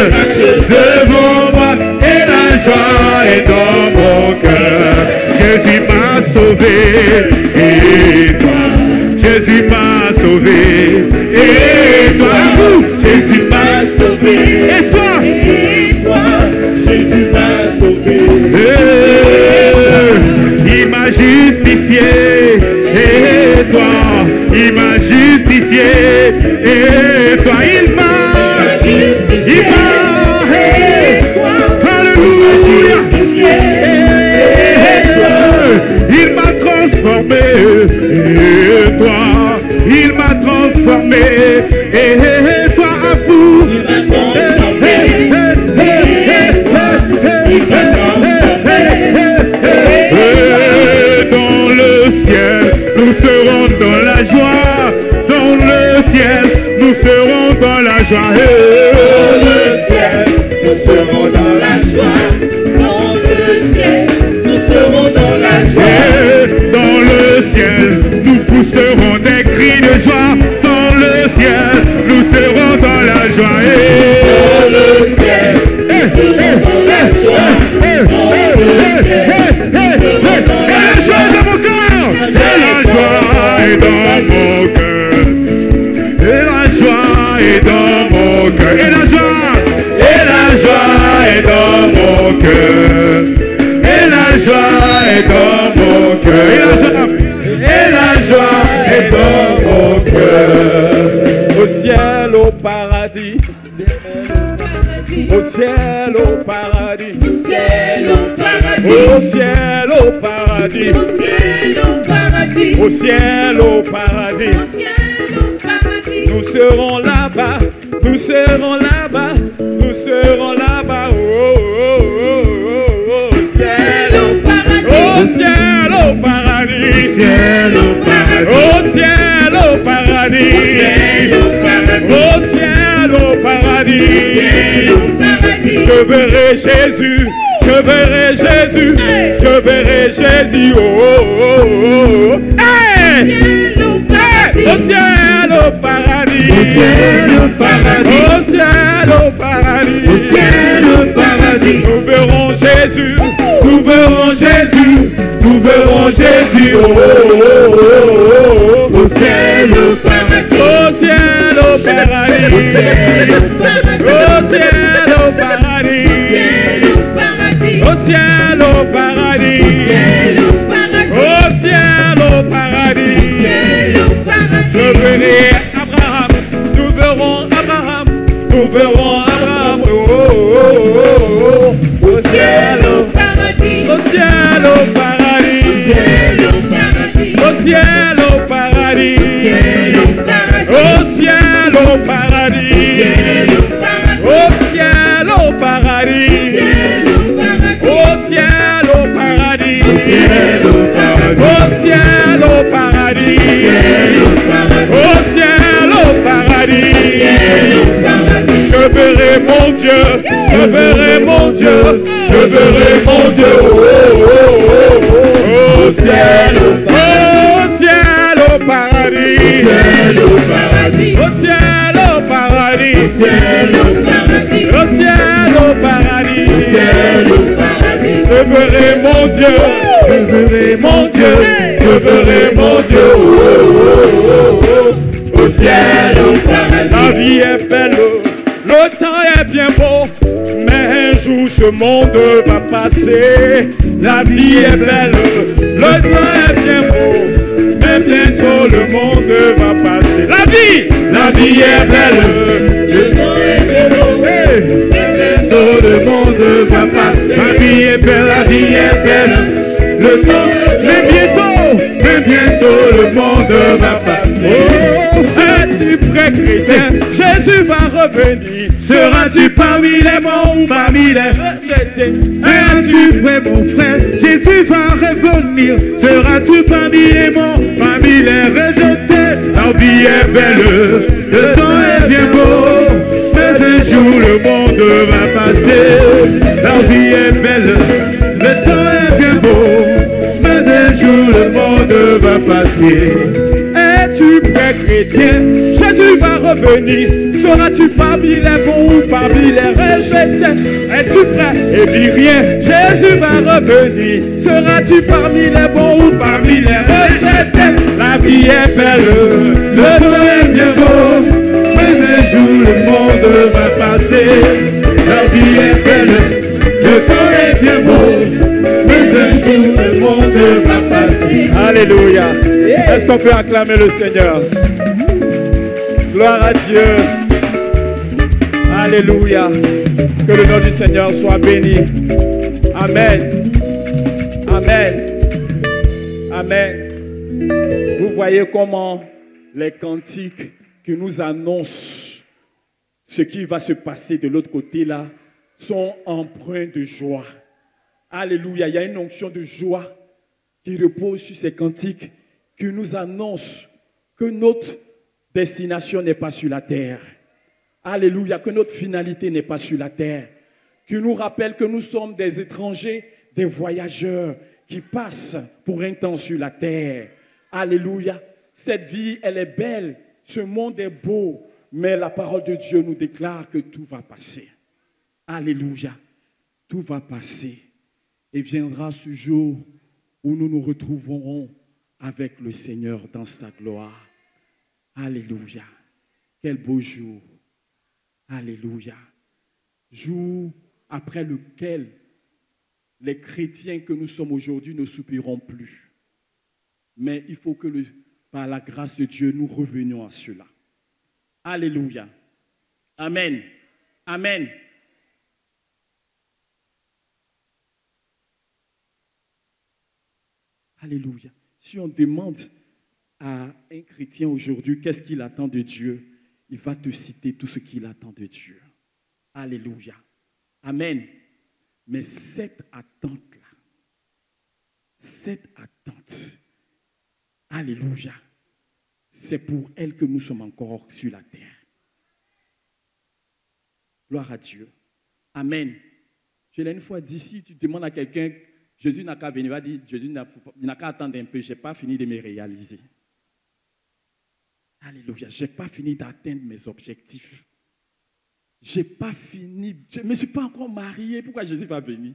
devant moi. Et la joie est dans mon cœur. Jésus m'a sauvé, et toi, Jésus m'a sauvé, et toi, vous, Jésus m'a sauvé, et toi, Jésus m'a sauvé. Il m'a justifié, et toi, il m'a justifié, et toi, il m'a alléluia, il m'a transformé, et toi, il m'a transformé, et toi, à vous, dans le ciel, nous serons dans la joie. Dans le ciel, nous serons dans la joie. Dans le ciel, nous serons dans la joie. Dans le ciel, nous serons dans la joie. Dans le ciel, nous pousserons des cris de joie. Dans le ciel, nous serons dans la joie. Dans le ciel, nous serons dans la joie. Dans le ciel, nous serons dans la joie. Et la joie est dans mon cœur. Et la joie est dans mon cœur. Et la joie est dans mon cœur. Et la joie est dans mon cœur. Et la joie est dans mon cœur. Au ciel, au paradis. Au ciel, au paradis. Au ciel, au paradis. Au ciel, au paradis. Au ciel, au paradis. Au ciel, au paradis. Nous serons là-bas. Nous serons là-bas. Nous serons là-bas. Oh, oh, oh, oh, oh. Au ciel, au paradis. Au ciel, au paradis. Ciel au paradis. Au ciel, au paradis. Au ciel, au paradis. Je verrai Jésus. Je verrai Jésus. Je verrai Jésus. Oh, oh, oh, oh. Hey! Au ciel, au paradis. Au ciel au paradis. Au ciel, au paradis. Au ciel au paradis. Nous verrons Jésus. Nous verrons Jésus. Nous verrons Jésus. Oh, oh, oh, oh, oh. Au ciel au paradis. Au ciel, au paradis. Au ciel, au paradis. Au ciel, au paradis. Au ciel, au paradis. Je verrai Abraham. Nous verrons Abraham. Nous verrons Abraham. Oh, oh, oh, oh, oh. Au ciel, au paradis. Au ciel, au paradis. Au ciel, au paradis. Au ciel, au paradis. Au ciel, au paradis. Au ciel, au paradis. Au ciel, au paradis. Au ciel, au paradis. Je verrai mon Dieu. Je verrai mon Dieu. Je verrai mon Dieu. Oh, oh, oh, oh. Au ciel, au ciel, au paradis. Au ciel, au paradis. Au ciel, au paradis. Je verrai mon Dieu. Je verrai mon Dieu. Je verrai mon Dieu. Oh, oh, oh, oh. Au ciel, au paradis. La vie est belle. Le temps est bien beau, mais un jour ce monde va passer. La vie est belle, le temps est bien bien beau, mais bientôt le monde va passer. La vie est belle, le temps est beau, mais bientôt le monde va passer. La vie est belle, le temps, mais bientôt le monde va passer. Oh, es-tu prêt, chrétien? Jésus va revenir. Seras-tu parmi les morts ou parmi les rejetés? Es-tu prêt, mon frère? Jésus va revenir. Seras-tu parmi les morts, parmi les rejetés? La vie est belle, le temps est bien beau, mais un jour le monde va passer. La vie est belle, le temps est bien beau, mais un jour le monde va passer. Es-tu prêt, chrétien? Jésus va revenir. Seras-tu parmi les bons ou parmi les rejetés? Es-tu prêt? Et dis rien, Jésus va revenir. Seras-tu parmi les bons ou parmi les rejetés? La vie est belle, le temps est bien beau, mais un jour le monde va passer. La vie est belle, le temps est bien beau, mais un jour le monde va passer. Alléluia. Est-ce qu'on peut acclamer le Seigneur? Gloire à Dieu. Alléluia. Que le nom du Seigneur soit béni. Amen. Amen. Amen. Vous voyez comment les cantiques qui nous annoncent ce qui va se passer de l'autre côté là sont empreints de joie. Alléluia. Il y a une onction de joie qui repose sur ces cantiques qui nous annoncent que notre destination n'est pas sur la terre. Alléluia, que notre finalité n'est pas sur la terre. Qui nous rappelle que nous sommes des étrangers, des voyageurs qui passent pour un temps sur la terre. Alléluia, cette vie, elle est belle, ce monde est beau, mais la parole de Dieu nous déclare que tout va passer. Alléluia, tout va passer. Et viendra ce jour où nous nous retrouverons avec le Seigneur dans sa gloire. Alléluia. Quel beau jour. Alléluia. Jour après lequel les chrétiens que nous sommes aujourd'hui ne soupiront plus. Mais il faut que par la grâce de Dieu, nous revenions à cela. Alléluia. Amen. Amen. Alléluia. Si on demande à un chrétien aujourd'hui qu'est-ce qu'il attend de Dieu, il va te citer tout ce qu'il attend de Dieu. Alléluia. Amen. Mais cette attente-là, alléluia, c'est pour elle que nous sommes encore sur la terre. Gloire à Dieu. Amen. Je l'ai une fois dit, si tu demandes à quelqu'un, Jésus n'a qu'à venir, il va dire, Jésus n'a qu'à attendre un peu, je n'ai pas fini de me réaliser. Alléluia, je n'ai pas fini d'atteindre mes objectifs. Je n'ai pas fini, je ne me suis pas encore marié, pourquoi Jésus va venir?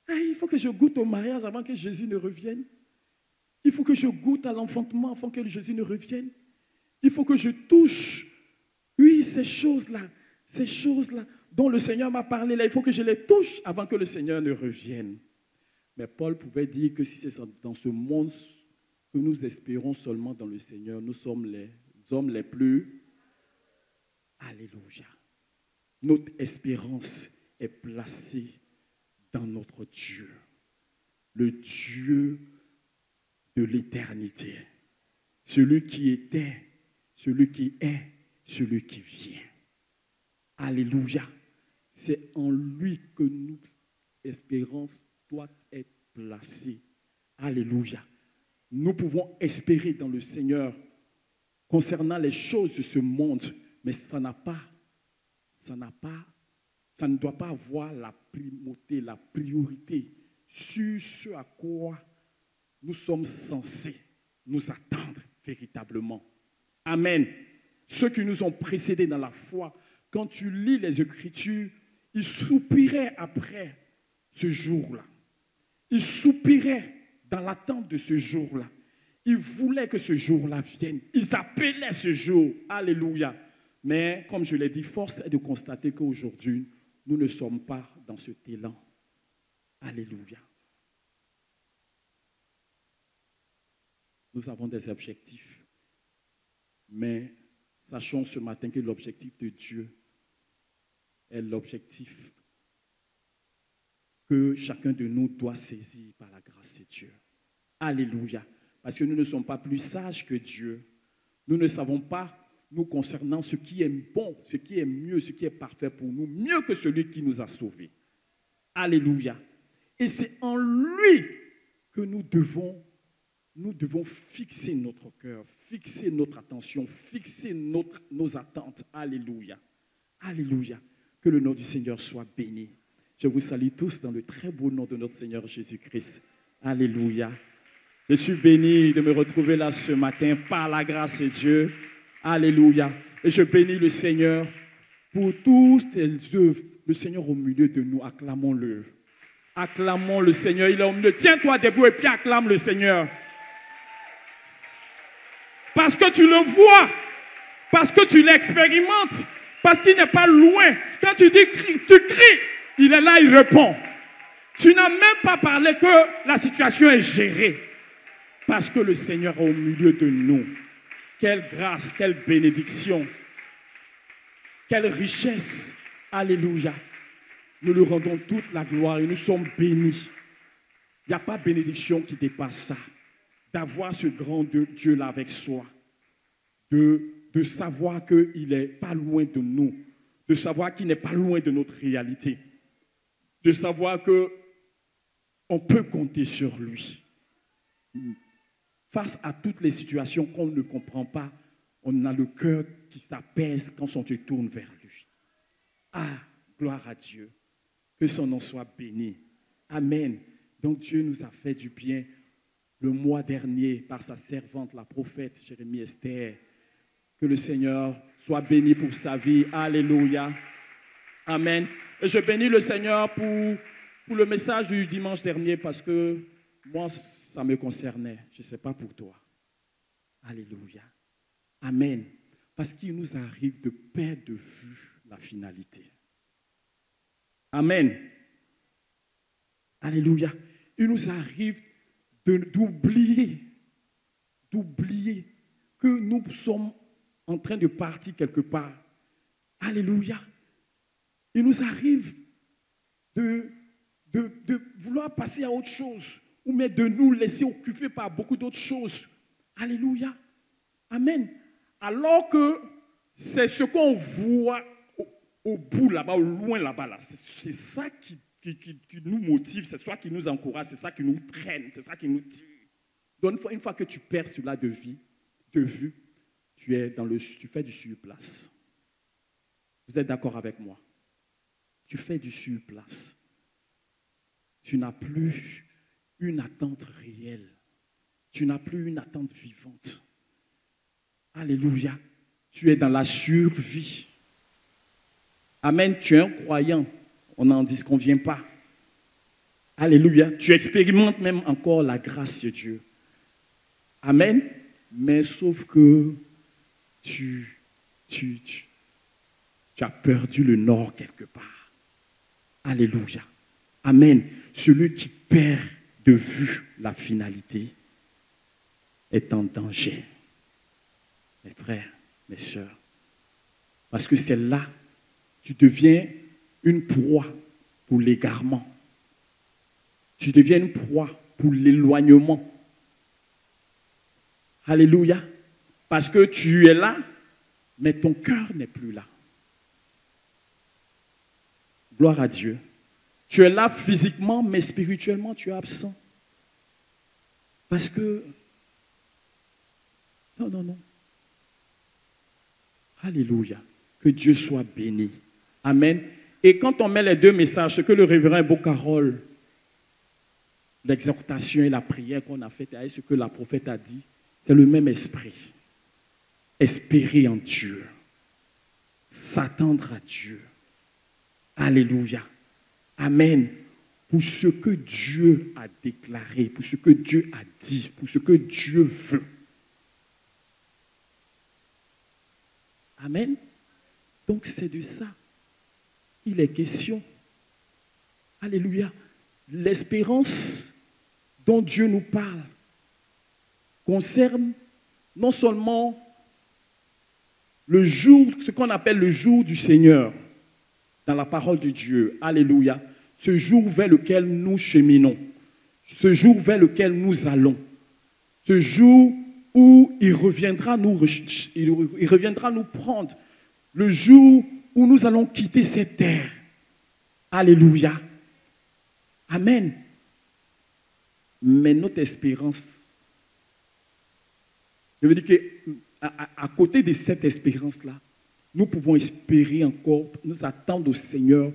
Il faut que je goûte au mariage avant que Jésus ne revienne. Il faut que je goûte à l'enfantement avant que Jésus ne revienne. Il faut que je touche, oui, ces choses-là dont le Seigneur m'a parlé, là, il faut que je les touche avant que le Seigneur ne revienne. Mais Paul pouvait dire que si c'est dans ce monde que nous espérons seulement dans le Seigneur, nous sommes les hommes les plus... Alléluia. Notre espérance est placée dans notre Dieu, le Dieu de l'éternité, celui qui était, celui qui est, celui qui vient. Alléluia. C'est en lui que notre espérance doit être placée. Alléluia. Nous pouvons espérer dans le Seigneur concernant les choses de ce monde, mais ça ne doit pas avoir la primauté, la priorité sur ce à quoi nous sommes censés nous attendre véritablement. Amen. Ceux qui nous ont précédés dans la foi, quand tu lis les Écritures, ils soupiraient après ce jour-là. Ils soupiraient dans l'attente de ce jour-là. Ils voulaient que ce jour-là vienne. Ils appelaient ce jour. Alléluia. Mais comme je l'ai dit, force est de constater qu'aujourd'hui, nous ne sommes pas dans cet élan. Alléluia. Nous avons des objectifs. Mais sachons ce matin que l'objectif de Dieu est l'objectif que chacun de nous doit saisir par la grâce de Dieu. Alléluia. Parce que nous ne sommes pas plus sages que Dieu. Nous ne savons pas, nous concernant ce qui est bon, ce qui est mieux, ce qui est parfait pour nous, mieux que celui qui nous a sauvés. Alléluia. Et c'est en lui que nous devons fixer notre cœur, fixer notre attention, fixer nos attentes. Alléluia. Alléluia. Que le nom du Seigneur soit béni. Je vous salue tous dans le très beau nom de notre Seigneur Jésus-Christ. Alléluia. Je suis béni de me retrouver là ce matin par la grâce de Dieu. Alléluia. Et je bénis le Seigneur pour toutes les œuvres. Le Seigneur au milieu de nous, acclamons-le. Acclamons le Seigneur. Il est au milieu. Tiens-toi debout et puis acclame le Seigneur. Parce que tu le vois. Parce que tu l'expérimentes. Parce qu'il n'est pas loin. Quand tu dis tu cries, il est là, il répond. Tu n'as même pas parlé que la situation est gérée. Parce que le Seigneur est au milieu de nous. Quelle grâce, quelle bénédiction, quelle richesse. Alléluia. Nous lui rendons toute la gloire et nous sommes bénis. Il n'y a pas de bénédiction qui dépasse ça. D'avoir ce grand Dieu-là avec soi. De savoir qu'il n'est pas loin de nous. De savoir qu'il n'est pas loin de notre réalité. De savoir qu'on peut compter sur lui. Face à toutes les situations qu'on ne comprend pas, on a le cœur qui s'apaise quand on se tourne vers lui. Ah, gloire à Dieu. Que son nom soit béni. Amen. Donc Dieu nous a fait du bien le mois dernier par sa servante, la prophète Jérémie Esther. Que le Seigneur soit béni pour sa vie. Alléluia. Amen. Et je bénis le Seigneur pour le message du dimanche dernier parce que moi, ça me concernait. Je ne sais pas pour toi. Alléluia. Amen. Parce qu'il nous arrive de perdre de vue la finalité. Amen. Alléluia. Il nous arrive d'oublier que nous sommes en train de partir quelque part. Alléluia. Il nous arrive de vouloir passer à autre chose ou même de nous laisser occuper par beaucoup d'autres choses. Alléluia. Amen. Alors que c'est ce qu'on voit au bout là-bas, au loin là-bas. Là. C'est ça qui nous motive, c'est ça qui nous encourage, c'est ça qui nous traîne, c'est ça qui nous tire. Donc une fois que tu perds cela de vue, tu fais du surplace. Vous êtes d'accord avec moi? Tu fais du surplace. Tu n'as plus une attente réelle. Tu n'as plus une attente vivante. Alléluia. Tu es dans la survie. Amen. Tu es un croyant. On n'en disconvient pas. Alléluia. Tu expérimentes même encore la grâce de Dieu. Amen. Mais sauf que tu as perdu le nord quelque part. Alléluia. Amen. Celui qui perd de vue la finalité est en danger. Mes frères, mes sœurs. Parce que c'est là, tu deviens une proie pour l'égarement. Tu deviens une proie pour l'éloignement. Alléluia. Parce que tu es là, mais ton cœur n'est plus là. Gloire à Dieu. Tu es là physiquement, mais spirituellement, tu es absent. Parce que... Non. Alléluia. Que Dieu soit béni. Amen. Et quand on met les deux messages, ce que le révérend Bocarol, l'exhortation et la prière qu'on a faite, et ce que la prophète a dit, c'est le même esprit. Espérer en Dieu. S'attendre à Dieu. Alléluia. Amen. Pour ce que Dieu a déclaré, pour ce que Dieu a dit, pour ce que Dieu veut. Amen. Donc c'est de ça qu'il est question. Alléluia. L'espérance dont Dieu nous parle concerne non seulement le jour, ce qu'on appelle le jour du Seigneur, dans la parole de Dieu, alléluia, ce jour vers lequel nous cheminons, ce jour vers lequel nous allons, ce jour où il reviendra nous prendre, le jour où nous allons quitter cette terre. Alléluia. Amen. Mais notre espérance, je veux dire qu'à côté de cette espérance-là, nous pouvons espérer encore, nous attendre au Seigneur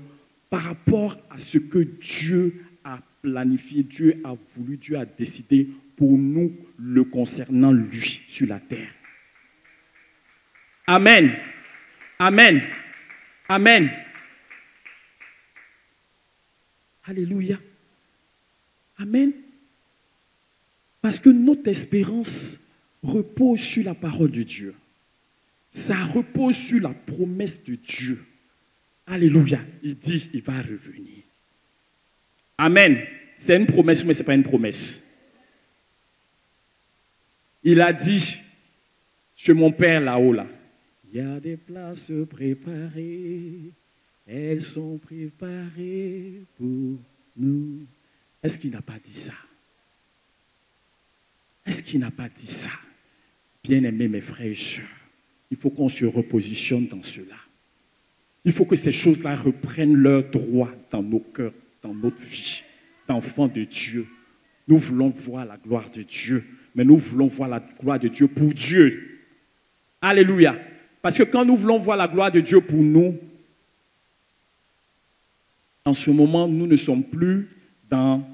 par rapport à ce que Dieu a planifié, Dieu a voulu, Dieu a décidé pour nous le concernant lui sur la terre. Amen. Amen. Amen. Alléluia. Amen. Parce que notre espérance repose sur la parole de Dieu. Ça repose sur la promesse de Dieu. Alléluia. Il dit, il va revenir. Amen. C'est une promesse, mais ce n'est pas une promesse. Il a dit, chez mon Père là-haut, là, il y a des places préparées. Elles sont préparées pour nous. Est-ce qu'il n'a pas dit ça? Est-ce qu'il n'a pas dit ça? Bien-aimés, mes frères et sœurs, il faut qu'on se repositionne dans cela. Il faut que ces choses-là reprennent leur droit dans nos cœurs, dans notre vie, d'enfants de Dieu. Nous voulons voir la gloire de Dieu, mais nous voulons voir la gloire de Dieu pour Dieu. Alléluia. Parce que quand nous voulons voir la gloire de Dieu pour nous, en ce moment, nous ne sommes plus dans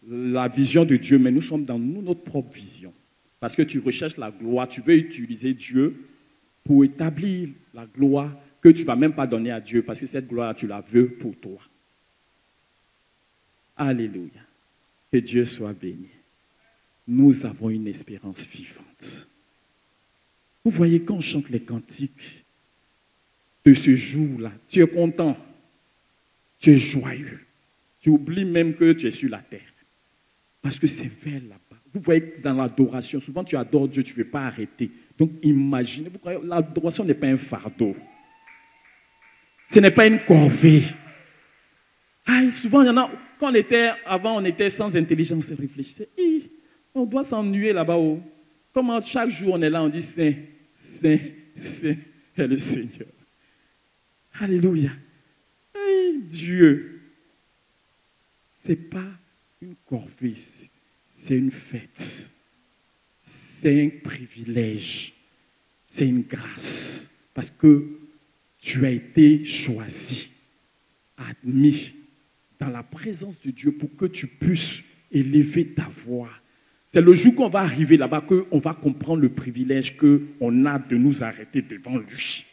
la vision de Dieu, mais nous sommes dans notre propre vision. Parce que tu recherches la gloire, tu veux utiliser Dieu pour établir la gloire que tu ne vas même pas donner à Dieu, parce que cette gloire, tu la veux pour toi. Alléluia. Que Dieu soit béni. Nous avons une espérance vivante. Vous voyez, quand on chante les cantiques de ce jour-là, tu es content. Tu es joyeux. Tu oublies même que tu es sur la terre. Parce que c'est vers là-bas. Vous voyez, dans l'adoration, souvent tu adores Dieu, tu ne veux pas arrêter. Donc imaginez, vous voyez, l'adoration n'est pas un fardeau. Ce n'est pas une corvée. Souvent, il y en a, avant on était sans intelligence, on réfléchissait. On doit s'ennuyer là-bas. Comment chaque jour on est là, on dit Saint, Saint, Saint est le Seigneur. Alléluia. Dieu, ce n'est pas une corvée, c'est une fête. C'est un privilège. C'est une grâce. Parce que tu as été choisi, admis dans la présence de Dieu pour que tu puisses élever ta voix. C'est le jour qu'on va arriver là-bas qu'on va comprendre le privilège qu'on a de nous arrêter devant lui.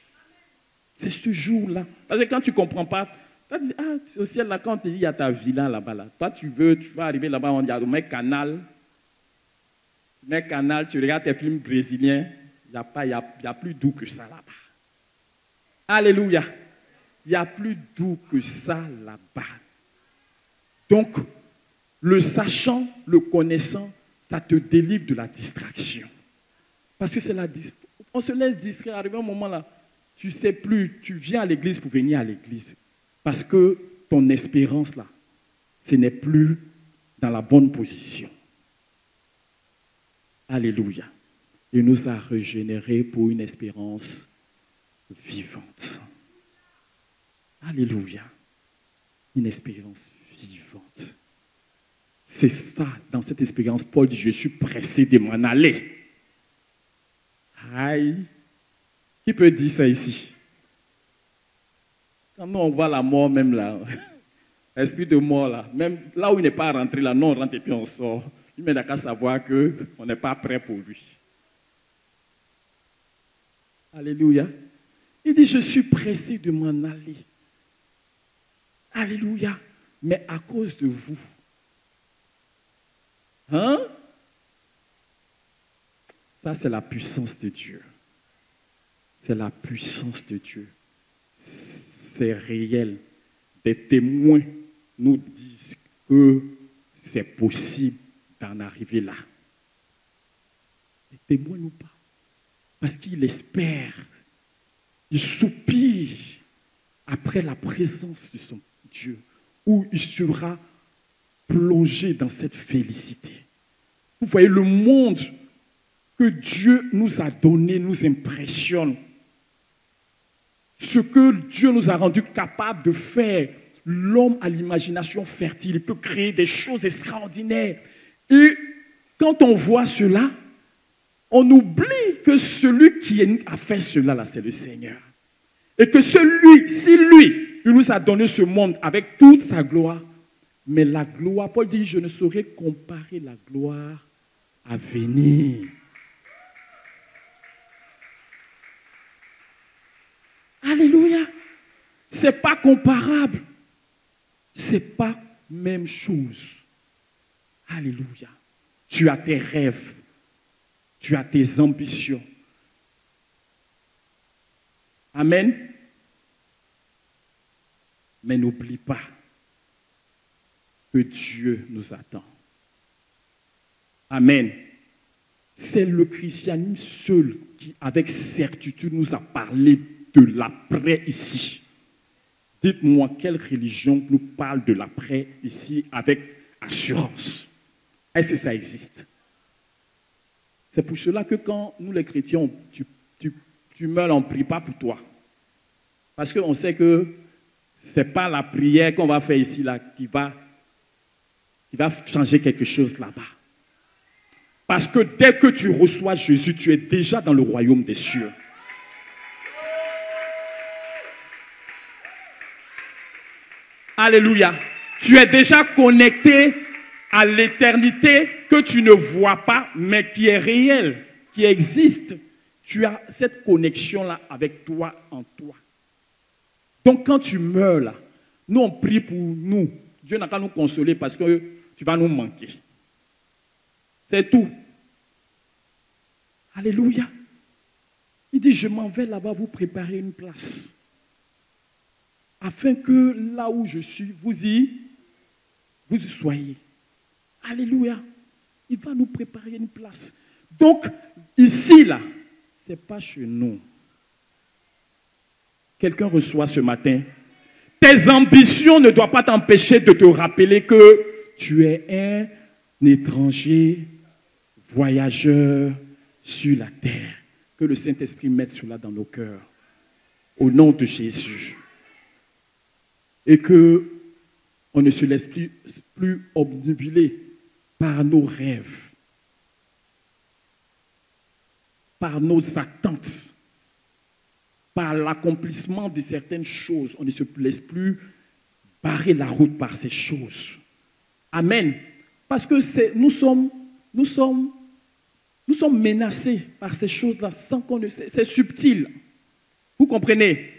C'est ce jour-là. Parce que quand tu ne comprends pas, tu dis, au ciel, là, quand il y a ta villa là-bas, là, toi, tu vas arriver là-bas, on dit, on met canal, tu regardes tes films brésiliens, il n'y a plus doux que ça là-bas. Alléluia. Il n'y a plus doux que ça là-bas. Donc, le sachant, le connaissant, ça te délivre de la distraction. Parce que on se laisse distraire, arrivé un moment là, tu ne sais plus, tu viens à l'église pour venir à l'église. Parce que ton espérance là, ce n'est plus dans la bonne position. Alléluia. Il nous a régénérés pour une espérance vivante. Alléluia. Une espérance vivante. C'est ça, dans cette expérience, Paul dit, je suis pressé de m'en aller. Aïe. Qui peut dire ça ici? Quand nous, on voit la mort même là, l'esprit de mort là, même là où il n'est pas rentré, là, nous on rentre et puis on sort. Il m'a qu'à savoir qu'on n'est pas prêt pour lui. Alléluia. Il dit, je suis pressé de m'en aller. Alléluia. Mais à cause de vous. Hein? Ça, c'est la puissance de Dieu. C'est la puissance de Dieu. C'est réel. Des témoins nous disent que c'est possible d'en arriver là. ne témoigne pas. Parce qu'il espère, il soupire après la présence de son Dieu, où il sera plongé dans cette félicité. Vous voyez, le monde que Dieu nous a donné nous impressionne. Ce que Dieu nous a rendu capable de faire, l'homme a l'imagination fertile, il peut créer des choses extraordinaires. Et quand on voit cela, on oublie que celui qui a fait cela, là, c'est le Seigneur. Et que si lui, il nous a donné ce monde avec toute sa gloire, mais la gloire, Paul dit, je ne saurais comparer la gloire à venir. Alléluia. Ce n'est pas comparable. Ce n'est pas même chose. Alléluia. Tu as tes rêves. Tu as tes ambitions. Amen. Mais n'oublie pas que Dieu nous attend. Amen. C'est le christianisme seul qui, avec certitude, nous a parlé de l'après ici. Dites-moi, quelle religion nous parle de l'après ici avec assurance? Est-ce que ça existe? C'est pour cela que quand nous les chrétiens, tu meurs, on ne prie pas pour toi. Parce qu'on sait que ce n'est pas la prière qu'on va faire ici là, qui va changer quelque chose là-bas. Parce que dès que tu reçois Jésus, tu es déjà dans le royaume des cieux. Alléluia. Tu es déjà connecté à l'éternité que tu ne vois pas, mais qui est réelle, qui existe. Tu as cette connexion-là avec toi, en toi. Donc quand tu meurs là, nous on prie pour nous. Dieu n'a qu'à nous consoler parce que tu vas nous manquer. C'est tout. Alléluia. Il dit, je m'en vais là-bas vous préparer une place. Afin que là où je suis, vous y soyez. Alléluia. Il va nous préparer une place. Donc, ici, là, ce n'est pas chez nous. Quelqu'un reçoit ce matin. Tes ambitions ne doivent pas t'empêcher de te rappeler que tu es un étranger, voyageur sur la terre. Que le Saint-Esprit mette cela dans nos cœurs. Au nom de Jésus. Et qu'on ne se laisse plus obnubiler par nos rêves, par nos attentes, par l'accomplissement de certaines choses. On ne se laisse plus barrer la route par ces choses. Amen. Parce que nous sommes menacés par ces choses-là sans qu'on ne sait. C'est subtil. Vous comprenez?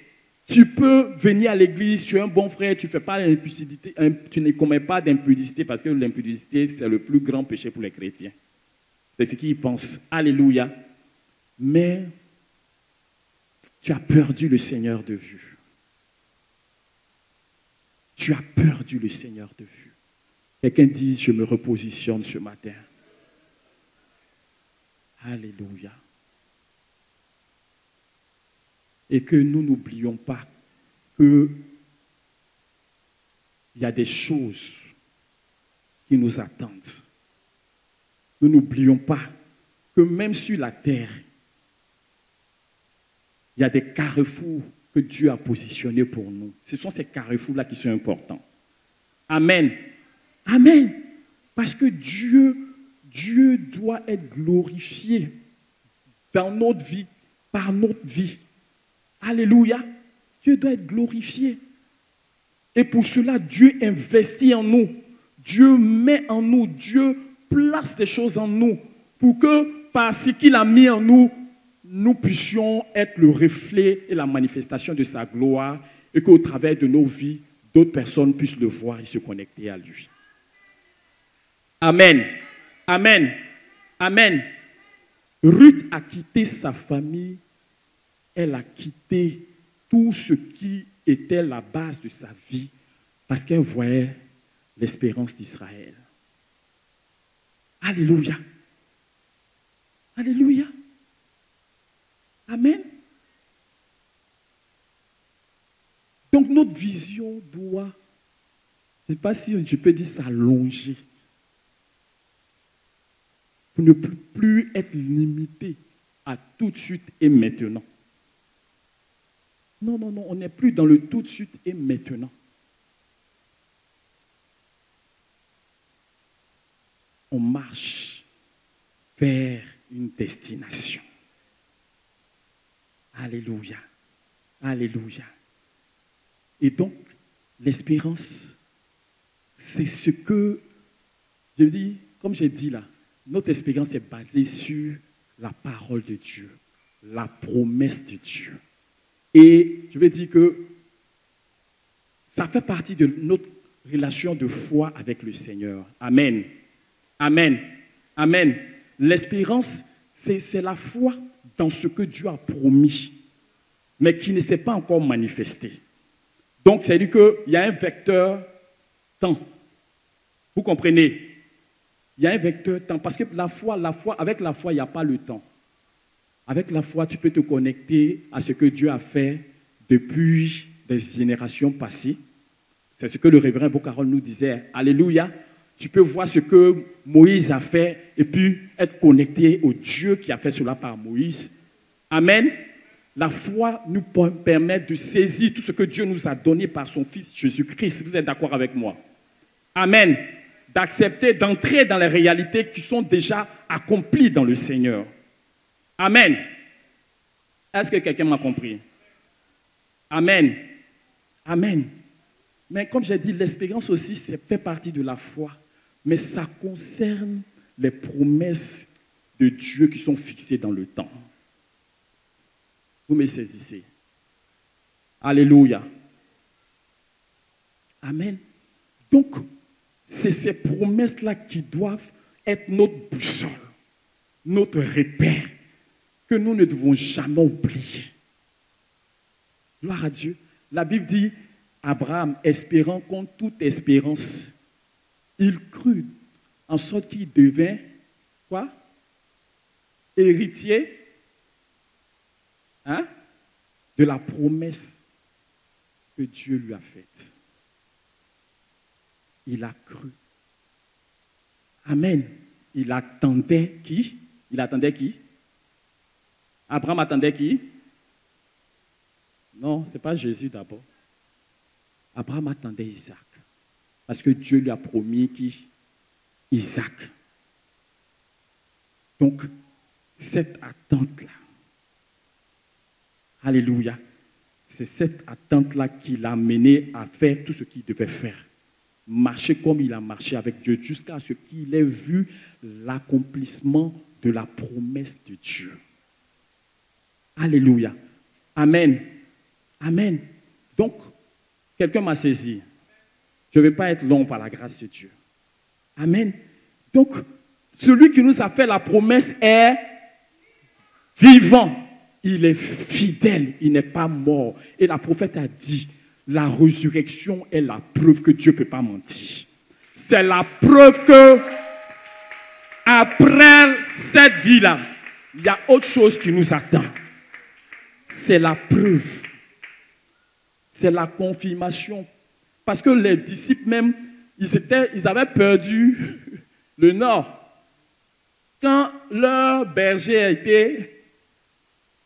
Tu peux venir à l'église, tu es un bon frère, tu ne commets pas d'impudicité parce que l'impudicité, c'est le plus grand péché pour les chrétiens. C'est ce qu'ils pensent. Alléluia. Mais tu as perdu le Seigneur de vue. Tu as perdu le Seigneur de vue. Quelqu'un dit, je me repositionne ce matin. Alléluia. Et que nous n'oublions pas qu'il y a des choses qui nous attendent. Nous n'oublions pas que même sur la terre, il y a des carrefours que Dieu a positionnés pour nous. Ce sont ces carrefours-là qui sont importants. Amen. Amen. Parce que Dieu doit être glorifié dans notre vie, par notre vie. Alléluia. Dieu doit être glorifié. Et pour cela, Dieu investit en nous. Dieu met en nous. Dieu place des choses en nous pour que, par ce qu'il a mis en nous, nous puissions être le reflet et la manifestation de sa gloire et qu'au travers de nos vies, d'autres personnes puissent le voir et se connecter à lui. Amen. Amen. Amen. Ruth a quitté sa famille. Elle a quitté tout ce qui était la base de sa vie parce qu'elle voyait l'espérance d'Israël. Alléluia. Alléluia. Amen. Donc notre vision doit, je ne sais pas si je peux dire s'allonger, pour ne plus être limité à tout de suite et maintenant. Non, non, non, on n'est plus dans le tout de suite et maintenant. On marche vers une destination. Alléluia. Alléluia. Et donc, l'espérance, c'est ce que, je dis, comme j'ai dit là, notre espérance est basée sur la parole de Dieu, la promesse de Dieu. Et je vais dire que ça fait partie de notre relation de foi avec le Seigneur. Amen. Amen. Amen. L'espérance, c'est la foi dans ce que Dieu a promis, mais qui ne s'est pas encore manifesté. Donc, c'est-à-dire qu'il y a un vecteur temps. Vous comprenez? Il y a un vecteur temps. Parce que avec la foi, il n'y a pas le temps. Avec la foi, tu peux te connecter à ce que Dieu a fait depuis des générations passées. C'est ce que le révérend Bocarol nous disait. Alléluia. Tu peux voir ce que Moïse a fait et puis être connecté au Dieu qui a fait cela par Moïse. Amen. La foi nous permet de saisir tout ce que Dieu nous a donné par son Fils Jésus-Christ. Vous êtes d'accord avec moi? Amen. D'accepter, d'entrer dans les réalités qui sont déjà accomplies dans le Seigneur. Amen. Est-ce que quelqu'un m'a compris? Amen. Amen. Mais comme j'ai dit, l'espérance aussi, ça fait partie de la foi. Mais ça concerne les promesses de Dieu qui sont fixées dans le temps. Vous me saisissez? Alléluia. Amen. Donc, c'est ces promesses-là qui doivent être notre boussole, notre repère, que nous ne devons jamais oublier. Gloire à Dieu. La Bible dit, Abraham, espérant contre toute espérance, il crut, en sorte qu'il devint, quoi? Héritier, hein? De la promesse que Dieu lui a faite. Il a cru. Amen. Il attendait qui? Il attendait qui? Abraham attendait qui? Non, ce n'est pas Jésus d'abord. Abraham attendait Isaac. Parce que Dieu lui a promis qui? Isaac. Donc, cette attente-là, alléluia, c'est cette attente-là qui l'a mené à faire tout ce qu'il devait faire. Marcher comme il a marché avec Dieu jusqu'à ce qu'il ait vu l'accomplissement de la promesse de Dieu. Alléluia. Amen. Amen. Donc, quelqu'un m'a saisi. Je ne vais pas être long par la grâce de Dieu. Amen. Donc, celui qui nous a fait la promesse est vivant. Il est fidèle. Il n'est pas mort. Et la prophète a dit, la résurrection est la preuve que Dieu ne peut pas mentir. C'est la preuve que après cette vie-là, il y a autre chose qui nous attend. C'est la preuve. C'est la confirmation. Parce que les disciples même, ils avaient perdu le nord. Quand leur berger a été,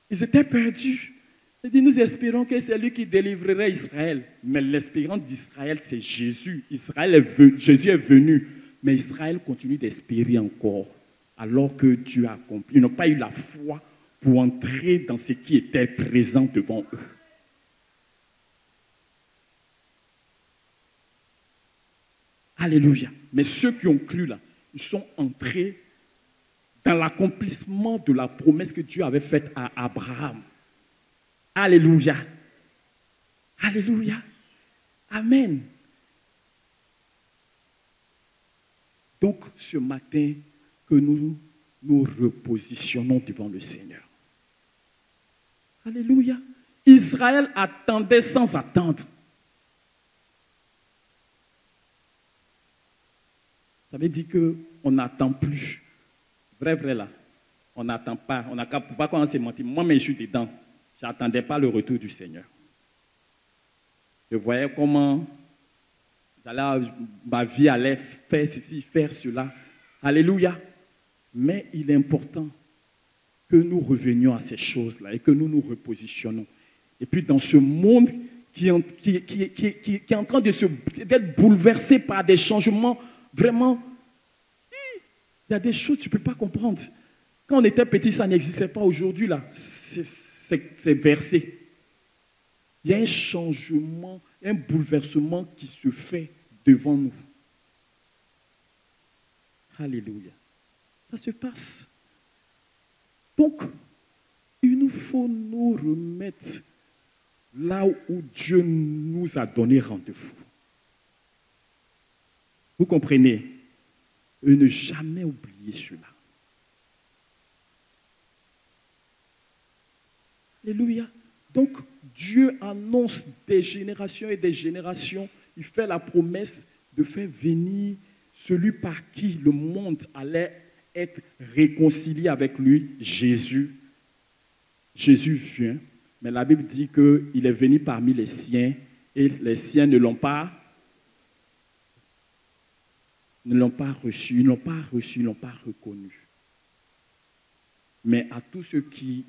ils étaient perdus. Il dit, nous espérons que c'est lui qui délivrerait Israël. Mais l'espérance d'Israël, c'est Jésus. Jésus est venu. Mais Israël continue d'espérer encore. Alors que Dieu a accompli. Ils n'ont pas eu la foi pour entrer dans ce qui était présent devant eux. Alléluia. Mais ceux qui ont cru là, ils sont entrés dans l'accomplissement de la promesse que Dieu avait faite à Abraham. Alléluia. Alléluia. Amen. Donc, ce matin, que nous nous repositionnons devant le Seigneur. Alléluia. Israël attendait sans attendre. Ça veut dire qu'on n'attend plus. Vrai, vrai là. on n'attend pas, on n'a qu'à pas commencer à mentir. Moi-même, je suis dedans. Je n'attendais pas le retour du Seigneur. Je voyais comment ma vie allait faire ceci, faire cela. Alléluia. Mais il est important que nous revenions à ces choses-là et que nous nous repositionnons. Et puis dans ce monde qui est en train d'être bouleversé par des changements, vraiment, il y a des choses que tu ne peux pas comprendre. Quand on était petit, ça n'existait pas. Aujourd'hui, là, c'est versé. Il y a un changement, un bouleversement qui se fait devant nous. Alléluia. Ça se passe. Donc, il nous faut nous remettre là où Dieu nous a donné rendez-vous. Vous comprenez? Et ne jamais oublier cela. Alléluia. Donc, Dieu annonce des générations et des générations. Il fait la promesse de faire venir celui par qui le monde allait être réconcilié avec lui, Jésus. Jésus vient, mais la Bible dit qu'il est venu parmi les siens et les siens ne l'ont pas reçu, ils ne l'ont pas reçu, ils ne l'ont pas reconnu. Mais à tous ceux qui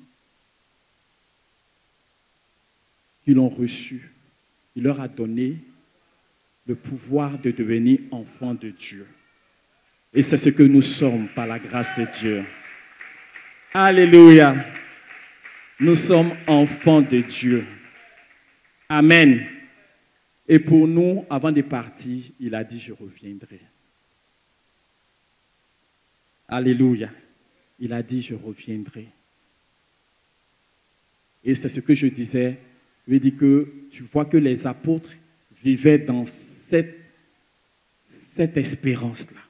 l'ont reçu, il leur a donné le pouvoir de devenir enfants de Dieu. Et c'est ce que nous sommes par la grâce de Dieu. Alléluia. Nous sommes enfants de Dieu. Amen. Et pour nous, avant de partir, il a dit, je reviendrai. Alléluia. Il a dit, je reviendrai. Et c'est ce que je disais. Je lui ai dit que tu vois que les apôtres vivaient dans cette espérance-là.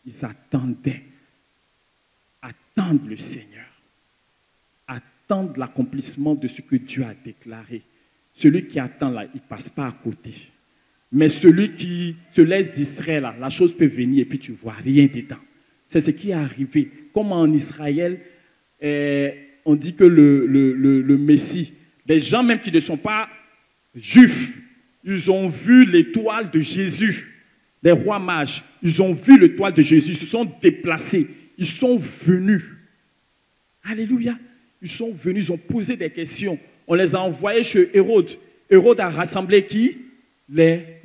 Ils attendaient le Seigneur. Attendre l'accomplissement de ce que Dieu a déclaré. Celui qui attend là, il ne passe pas à côté. Mais celui qui se laisse distraire là, la chose peut venir et puis tu ne vois rien dedans. C'est ce qui est arrivé. Comme en Israël, on dit que le Messie, les gens même qui ne sont pas juifs, ils ont vu l'étoile de Jésus. Les rois mages, ils ont vu l'étoile de Jésus, ils se sont déplacés, ils sont venus. Alléluia. Ils sont venus, ils ont posé des questions. On les a envoyés chez Hérode. Hérode a rassemblé qui? Les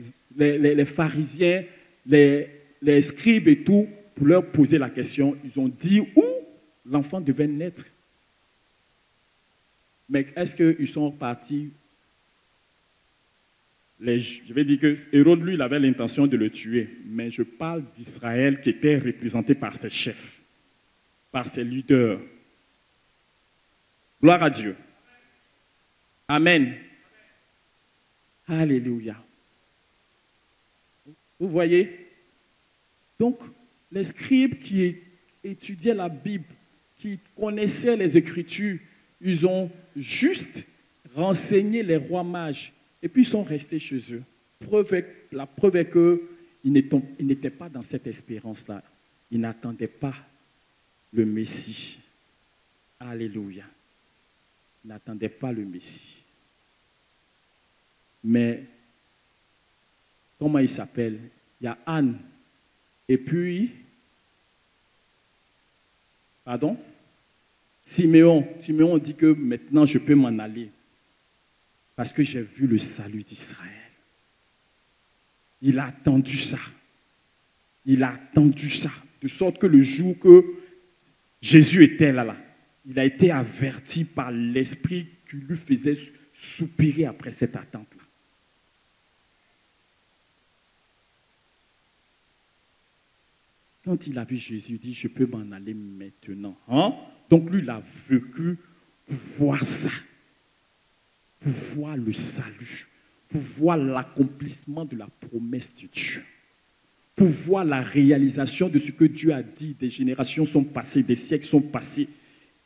pharisiens, les scribes et tout, pour leur poser la question. Ils ont dit où l'enfant devait naître. Mais est-ce qu'ils sont partis? Je vais dire que Hérode, lui, il avait l'intention de le tuer. Mais je parle d'Israël qui était représenté par ses chefs, par ses leaders. Gloire à Dieu. Amen. Alléluia. Vous voyez? Donc, les scribes qui étudiaient la Bible, qui connaissaient les Écritures, ils ont juste renseigné les rois mages et puis ils sont restés chez eux. La preuve est qu'ils n'étaient pas dans cette espérance-là. Ils n'attendaient pas le Messie. Alléluia. Ils n'attendaient pas le Messie. Mais, comment il s'appelle? Il y a Anne. Et puis, pardon? Siméon. Siméon dit que maintenant je peux m'en aller. Parce que j'ai vu le salut d'Israël. Il a attendu ça. Il a attendu ça. De sorte que le jour que Jésus était là, il a été averti par l'Esprit qui lui faisait soupirer après cette attente-là. Quand il a vu Jésus, il dit, je peux m'en aller maintenant. Hein? Donc lui, il a vécu pour voir ça, pour voir le salut, pour voir l'accomplissement de la promesse de Dieu, pour voir la réalisation de ce que Dieu a dit. Des générations sont passées, des siècles sont passés.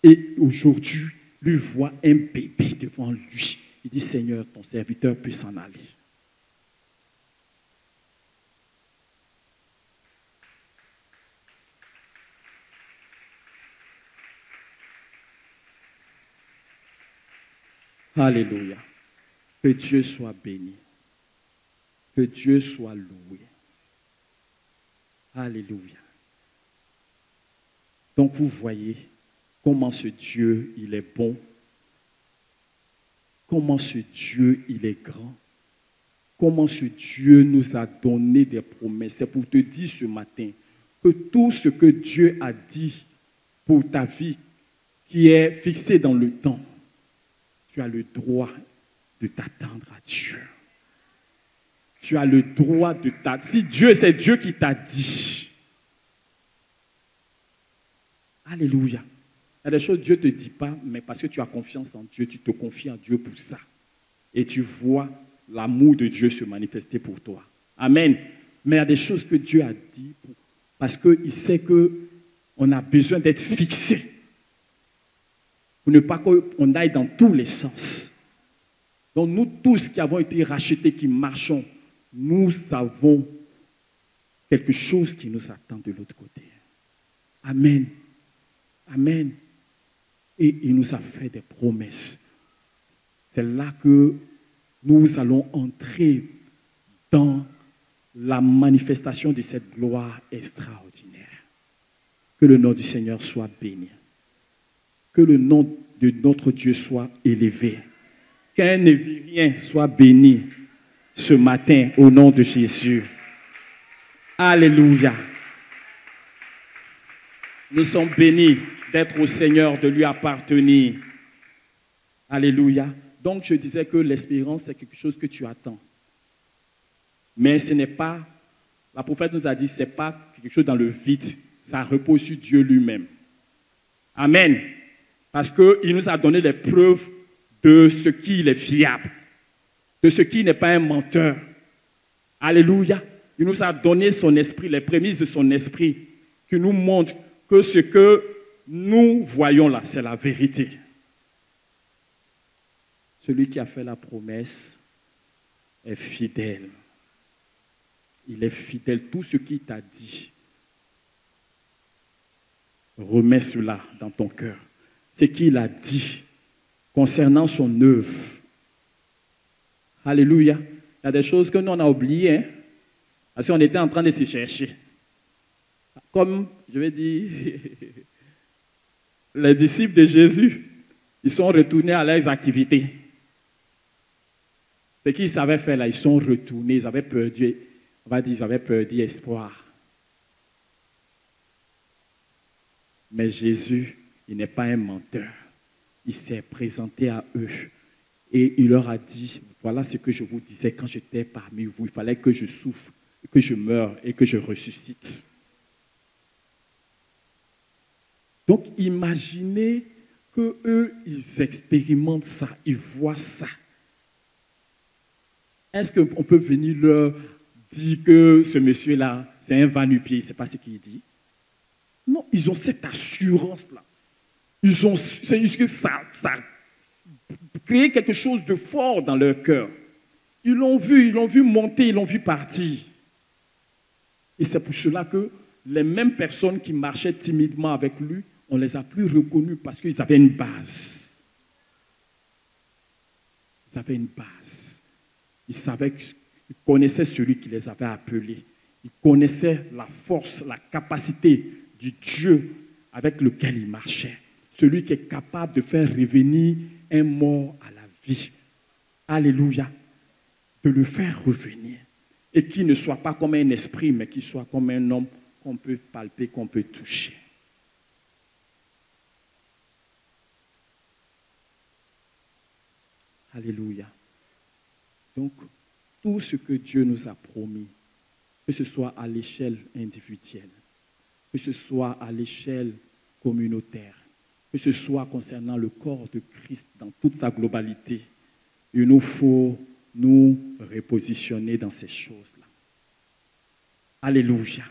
Et aujourd'hui, lui voit un bébé devant lui. Il dit, Seigneur, ton serviteur peut s'en aller. Alléluia. Que Dieu soit béni. Que Dieu soit loué. Alléluia. Donc vous voyez comment ce Dieu, il est bon. Comment ce Dieu, il est grand. Comment ce Dieu nous a donné des promesses. C'est pour te dire ce matin que tout ce que Dieu a dit pour ta vie, qui est fixé dans le temps, tu as le droit de t'attendre à Dieu. Tu as le droit de t'attendre. Si Dieu, c'est Dieu qui t'a dit. Alléluia. Il y a des choses que Dieu ne te dit pas, mais parce que tu as confiance en Dieu, tu te confies en Dieu pour ça. Et tu vois l'amour de Dieu se manifester pour toi. Amen. Mais il y a des choses que Dieu a dit parce qu'il sait qu'on a besoin d'être fixé. Pour ne pas qu'on aille dans tous les sens. Donc nous tous qui avons été rachetés, qui marchons, nous avons quelque chose qui nous attend de l'autre côté. Amen. Amen. Et il nous a fait des promesses. C'est là que nous allons entrer dans la manifestation de cette gloire extraordinaire. Que le nom du Seigneur soit béni. Que le nom de notre Dieu soit élevé. Qu'un Évérien soit béni ce matin au nom de Jésus. Alléluia. Nous sommes bénis d'être au Seigneur, de lui appartenir. Alléluia. Donc je disais que l'espérance, c'est quelque chose que tu attends. Mais ce n'est pas, la prophète nous a dit, ce n'est pas quelque chose dans le vide. Ça repose sur Dieu lui-même. Amen. Parce qu'il nous a donné les preuves de ce qu'il est fiable, de ce qui n'est pas un menteur. Alléluia. Il nous a donné son esprit, les prémices de son esprit, qui nous montrent que ce que nous voyons là, c'est la vérité. Celui qui a fait la promesse est fidèle. Il est fidèle. Tout ce qu'il t'a dit, remets cela dans ton cœur. Ce qu'il a dit concernant son œuvre. Alléluia. Il y a des choses que nous on a oubliées, hein, parce qu'on était en train de se chercher. Comme, je vais dire, les disciples de Jésus, ils sont retournés à leurs activités. Ce qu'ils savaient faire là, ils sont retournés, ils avaient perdu, on va dire, ils avaient perdu espoir. Mais Jésus, il n'est pas un menteur. Il s'est présenté à eux et il leur a dit, voilà ce que je vous disais quand j'étais parmi vous. Il fallait que je souffre, que je meure et que je ressuscite. Donc imaginez qu'eux, ils expérimentent ça, ils voient ça. Est-ce qu'on peut venir leur dire que ce monsieur-là, c'est un va-nu-pied? Ce n'est pas ce qu'il dit. Non, ils ont cette assurance-là. C'est juste que ça a créé quelque chose de fort dans leur cœur. Ils l'ont vu monter, ils l'ont vu partir. Et c'est pour cela que les mêmes personnes qui marchaient timidement avec lui, on ne les a plus reconnus parce qu'ils avaient une base. Ils avaient une base. Ils connaissaient celui qui les avait appelés. Ils connaissaient la force, la capacité du Dieu avec lequel ils marchaient. Celui qui est capable de faire revenir un mort à la vie. Alléluia. De le faire revenir. Et qu'il ne soit pas comme un esprit, mais qu'il soit comme un homme qu'on peut palper, qu'on peut toucher. Alléluia. Donc, tout ce que Dieu nous a promis, que ce soit à l'échelle individuelle, que ce soit à l'échelle communautaire, que ce soit concernant le corps de Christ dans toute sa globalité, il nous faut nous repositionner dans ces choses-là. Alléluia.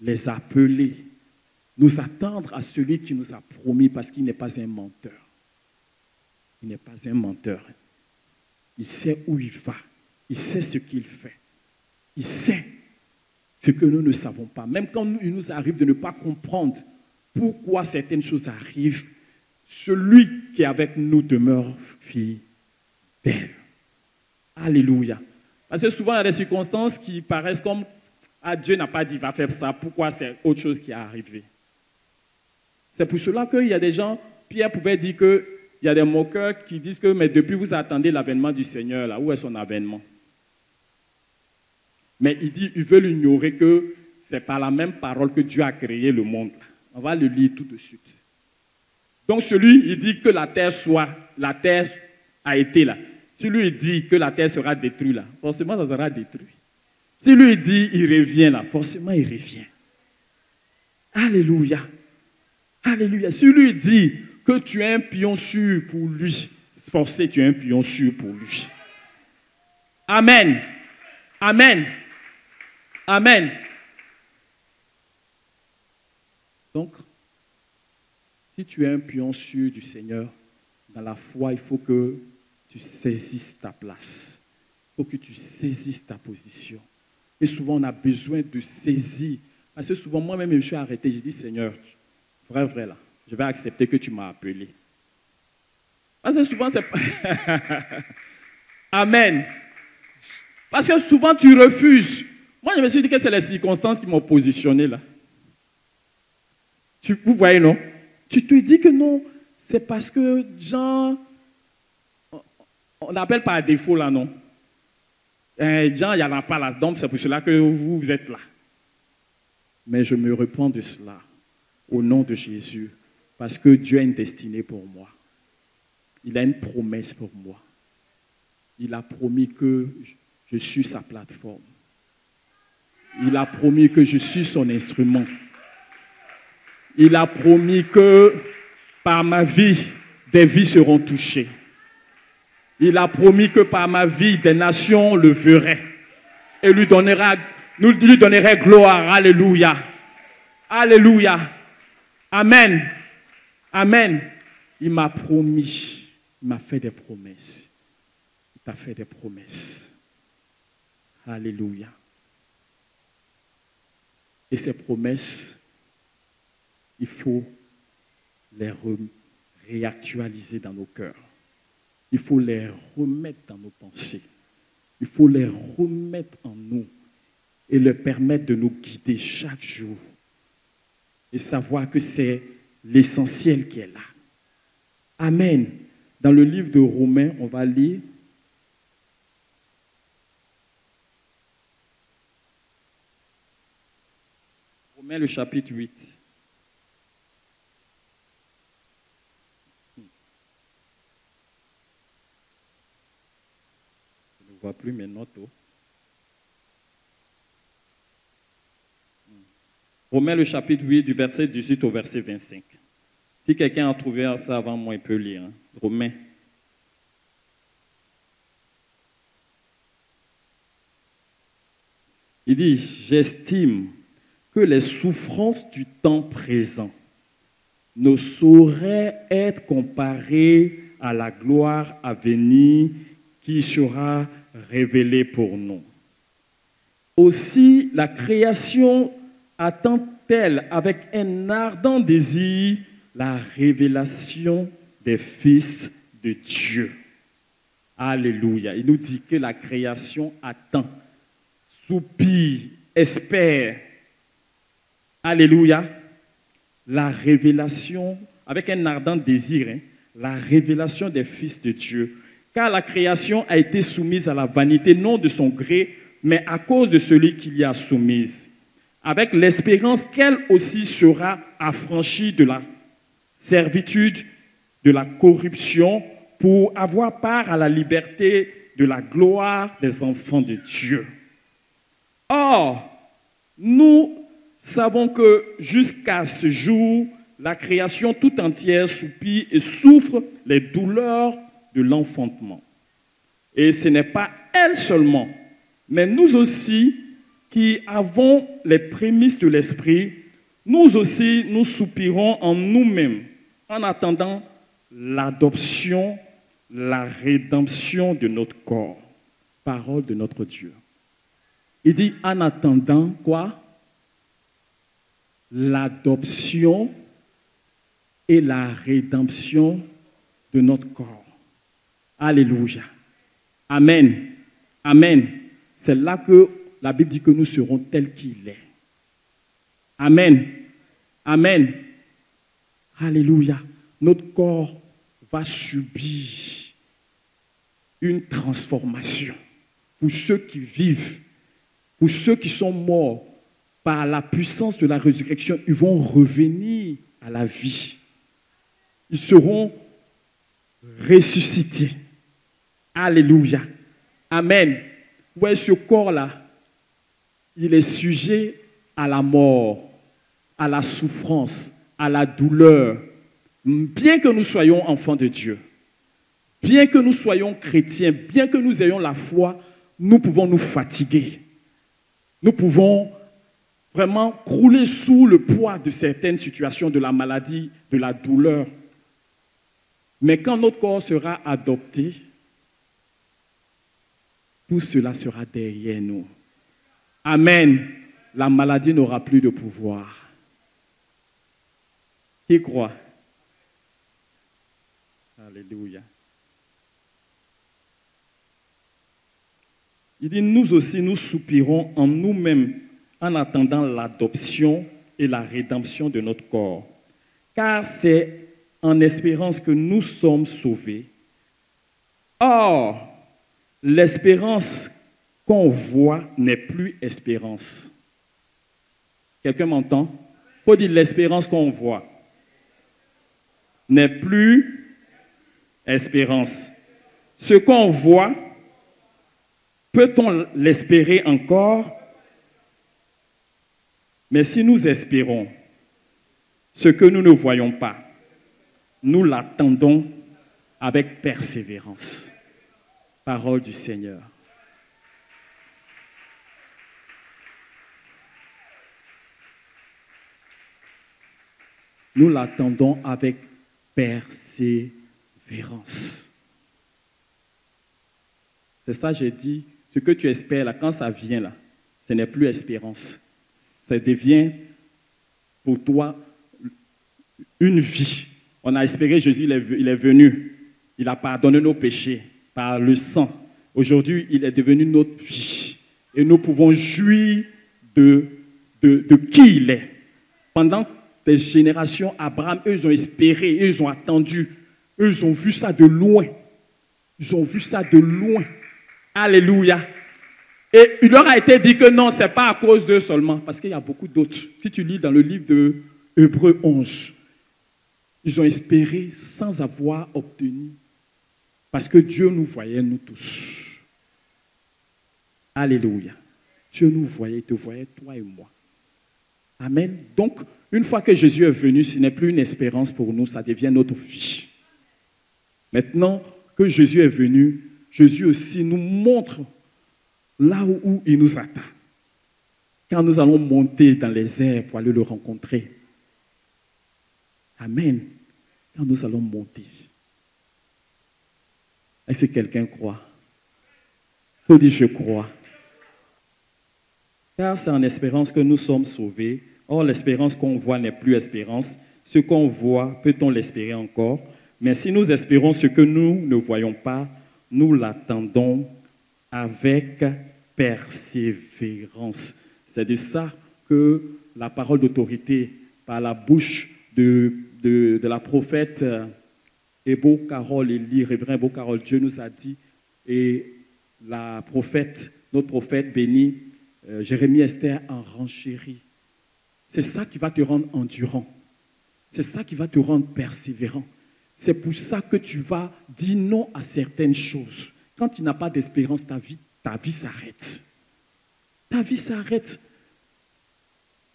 Les appeler, nous attendre à celui qui nous a promis parce qu'il n'est pas un menteur. Il n'est pas un menteur. Il sait où il va. Il sait ce qu'il fait. Il sait ce que nous ne savons pas. Même quand il nous arrive de ne pas comprendre pourquoi certaines choses arrivent, celui qui est avec nous demeure fidèle. Alléluia. Parce que souvent, il y a des circonstances qui paraissent comme Dieu n'a pas dit, va faire ça, pourquoi c'est autre chose qui est arrivé. C'est pour cela qu'il y a des gens, Pierre pouvait dire qu'il y a des moqueurs qui disent que, mais depuis vous attendez l'avènement du Seigneur, là, où est son avènement? Mais il dit, ils veulent ignorer que c'est par la même parole que Dieu a créé le monde. On va le lire tout de suite. Donc celui, il dit que la terre a été là. Si lui il dit que la terre sera détruite là, forcément ça sera détruit. Si lui il dit il revient là, forcément il revient. Alléluia. Alléluia. Si lui dit que tu es un pion sûr pour lui, forcément tu es un pion sûr pour lui. Amen. Amen. Amen. Donc, si tu es un pion sûr du Seigneur, dans la foi, il faut que tu saisisses ta place. Il faut que tu saisisses ta position. Et souvent, on a besoin de saisir. Parce que souvent, moi-même, je me suis arrêté. J'ai dit, Seigneur, vrai, là, je vais accepter que tu m'as appelé. Parce que souvent, c'est... Amen. Parce que souvent, tu refuses. Moi, je me suis dit que c'est les circonstances qui m'ont positionné là. Vous voyez, non? Tu te dis que non, c'est parce que, genre, on n'appelle pas à défaut là, non? Genre, il n'y en a pas là, donc c'est pour cela que vous êtes là. Mais je me repens de cela, au nom de Jésus, parce que Dieu a une destinée pour moi. Il a une promesse pour moi. Il a promis que je suis sa plateforme. Il a promis que je suis son instrument. Il a promis que par ma vie, des vies seront touchées. Il a promis que par ma vie, des nations le verraient et lui donneraient gloire. Alléluia. Alléluia. Amen. Amen. Il m'a promis. Il m'a fait des promesses. Il t'a fait des promesses. Alléluia. Et ces promesses, il faut les réactualiser dans nos cœurs. Il faut les remettre dans nos pensées. Il faut les remettre en nous et leur permettre de nous guider chaque jour. Et savoir que c'est l'essentiel qui est là. Amen. Dans le livre de Romains, on va lire. Romains, le chapitre 8. Je ne vois plus mes notes. Romains, le chapitre 8, du verset 18 au verset 25. Si quelqu'un a trouvé ça avant moi, il peut lire. Romains. Il dit, j'estime que les souffrances du temps présent ne sauraient être comparées à la gloire à venir qui sera révélée pour nous. Aussi, la création attend-elle avec un ardent désir la révélation des fils de Dieu. Alléluia. Il nous dit que la création attend, soupire, espère. Alléluia. La révélation, avec un ardent désir, la révélation des fils de Dieu. Car la création a été soumise à la vanité, non de son gré, mais à cause de celui qui l'y a soumise. Avec l'espérance qu'elle aussi sera affranchie de la servitude, de la corruption, pour avoir part à la liberté de la gloire des enfants de Dieu. Or, nous savons que jusqu'à ce jour, la création tout entière soupire et souffre les douleurs de l'enfantement. Et ce n'est pas elle seulement, mais nous aussi qui avons les prémices de l'esprit, nous aussi nous soupirons en nous-mêmes en attendant l'adoption, la rédemption de notre corps. Parole de notre Dieu. Il dit en attendant quoi? L'adoption et la rédemption de notre corps. Alléluia. Amen. Amen. C'est là que la Bible dit que nous serons tels qu'il est. Amen. Amen. Alléluia. Notre corps va subir une transformation. Pour ceux qui vivent, pour ceux qui sont morts, par la puissance de la résurrection, ils vont revenir à la vie. Ils seront ressuscités. Alléluia. Amen. Vous voyez ce corps-là, il est sujet à la mort, à la souffrance, à la douleur. Bien que nous soyons enfants de Dieu, bien que nous soyons chrétiens, bien que nous ayons la foi, nous pouvons nous fatiguer. Nous pouvons vraiment crouler sous le poids de certaines situations, de la maladie, de la douleur. Mais quand notre corps sera adopté, tout cela sera derrière nous. Amen. La maladie n'aura plus de pouvoir. Qui croit? Alléluia. Il dit, nous aussi, nous soupirons en nous-mêmes en attendant l'adoption et la rédemption de notre corps. Car c'est en espérance que nous sommes sauvés. Or, l'espérance qu'on voit n'est plus espérance. Quelqu'un m'entend? Il faut dire l'espérance qu'on voit n'est plus espérance. Ce qu'on voit, peut-on l'espérer encore? Mais si nous espérons ce que nous ne voyons pas, nous l'attendons avec persévérance. Parole du Seigneur. Nous l'attendons avec persévérance. C'est ça, j'ai dit, ce que tu espères là, quand ça vient là, ce n'est plus espérance. Ça devient pour toi une vie. On a espéré Jésus, il est venu. Il a pardonné nos péchés par le sang. Aujourd'hui, il est devenu notre vie. Et nous pouvons jouir de qui il est. Pendant des générations, Abraham, eux, ils ont espéré, eux, ils ont attendu. Eux, ils ont vu ça de loin. Ils ont vu ça de loin. Alléluia. Et il leur a été dit que non, ce n'est pas à cause d'eux seulement, parce qu'il y a beaucoup d'autres. Si tu lis dans le livre de Hébreux 11, ils ont espéré sans avoir obtenu, parce que Dieu nous voyait, nous tous. Alléluia. Dieu nous voyait, il te voyait, toi et moi. Amen. Donc, une fois que Jésus est venu, ce n'est plus une espérance pour nous, ça devient notre vie. Maintenant que Jésus est venu, Jésus aussi nous montre là où il nous attend. Quand nous allons monter dans les airs pour aller le rencontrer. Amen. Quand nous allons monter. Est-ce que quelqu'un croit? Il faut dire je crois. Car c'est en espérance que nous sommes sauvés. Or, l'espérance qu'on voit n'est plus espérance. Ce qu'on voit, peut-on l'espérer encore? Mais si nous espérons ce que nous ne voyons pas, nous l'attendons avec persévérance. C'est de ça que la parole d'autorité, par la bouche de la prophète Ebo Carole Eli, révérend Ebo Carole, Dieu nous a dit, et la prophète, notre prophète béni, Jérémie Esther en renchérit. C'est ça qui va te rendre endurant. C'est ça qui va te rendre persévérant. C'est pour ça que tu vas dire non à certaines choses. Quand tu n'as pas d'espérance, ta vie s'arrête. Ta vie s'arrête.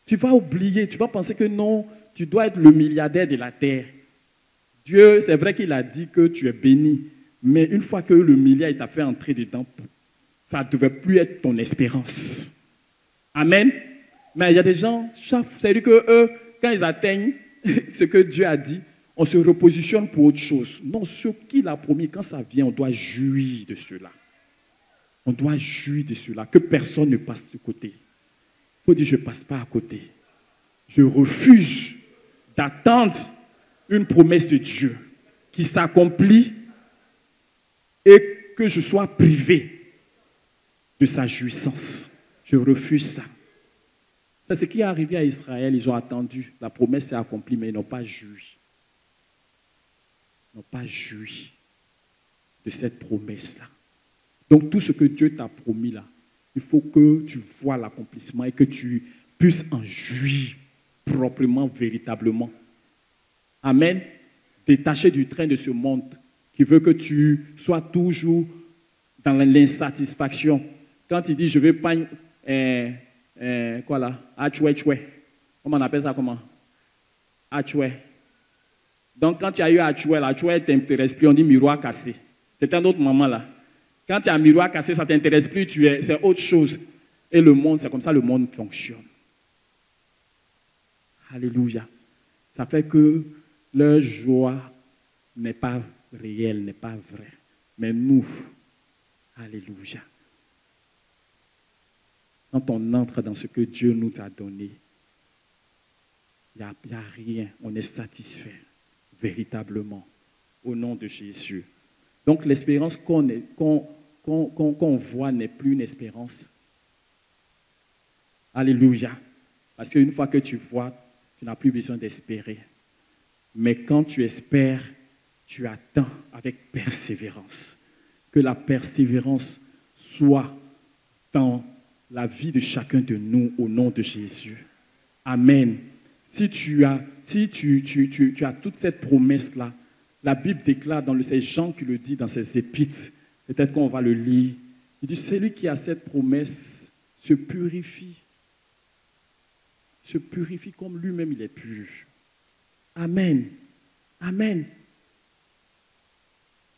Tu vas oublier, tu vas penser que non, tu dois être le milliardaire de la terre. Dieu, c'est vrai qu'il a dit que tu es béni, mais une fois que le milliard t'a fait entrer dedans, ça ne devait plus être ton espérance. Amen. Mais il y a des gens, c'est-à-dire que eux, quand ils atteignent ce que Dieu a dit, on se repositionne pour autre chose. Non, ce qu'il a promis, quand ça vient, on doit jouir de cela. On doit jouir de cela, que personne ne passe de côté. Il faut dire, je ne passe pas à côté. Je refuse d'attendre une promesse de Dieu qui s'accomplit et que je sois privé de sa jouissance. Je refuse ça. C'est ce qui est arrivé à Israël. Ils ont attendu. La promesse s'est accomplie, mais ils n'ont pas joui. Ils n'ont pas joui de cette promesse-là. Donc, tout ce que Dieu t'a promis là, il faut que tu vois l'accomplissement et que tu puisses en jouir proprement, véritablement. Amen. Détaché du train de ce monde qui veut que tu sois toujours dans l'insatisfaction. Quand il dit, je ne vais pas... quoi là? Achoué. Comment on appelle ça? Comment? Achoué. Donc, quand tu as eu achoué, l'achoué ne t'intéresse plus. On dit miroir cassé. C'est un autre moment là. Quand tu as un miroir cassé, ça ne t'intéresse plus. C'est autre chose. Et le monde, c'est comme ça le monde fonctionne. Alléluia. Ça fait que leur joie n'est pas réelle, n'est pas vraie. Mais nous, alléluia. Quand on entre dans ce que Dieu nous a donné, il n'y a rien. On est satisfait, véritablement, au nom de Jésus. Donc l'espérance qu'on voit n'est plus une espérance. Alléluia. Parce qu'une fois que tu vois, tu n'as plus besoin d'espérer. Mais quand tu espères, tu attends avec persévérance. Que la persévérance soit dans la vie de chacun de nous au nom de Jésus. Amen. Si tu as toute cette promesse-là, la Bible déclare c'est Jean qui le dit dans ses épîtres, peut-être qu'on va le lire. Il dit, celui qui a cette promesse se purifie comme lui-même il est pur. Amen. Amen.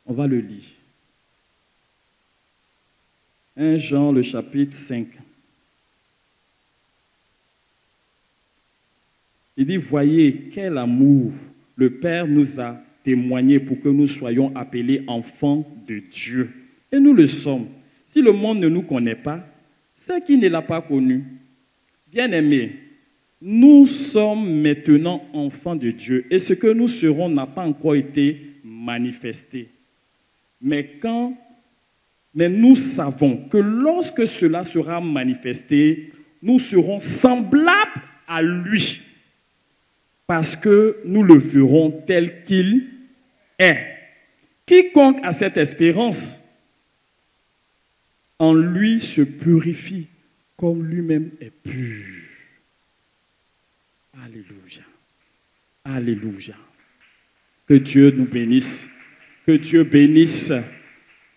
On va le lire. 1 Jean, le chapitre 5. Il dit, voyez quel amour le Père nous a témoigné pour que nous soyons appelés enfants de Dieu. Et nous le sommes. Si le monde ne nous connaît pas, c'est qu'il ne l'a pas connu. Bien-aimés, nous sommes maintenant enfants de Dieu et ce que nous serons n'a pas encore été manifesté. Mais nous savons que lorsque cela sera manifesté, nous serons semblables à lui, parce que nous le verrons tel qu'il est. Quiconque a cette espérance, en lui se purifie comme lui-même est pur. Alléluia. Alléluia. Que Dieu nous bénisse. Que Dieu bénisse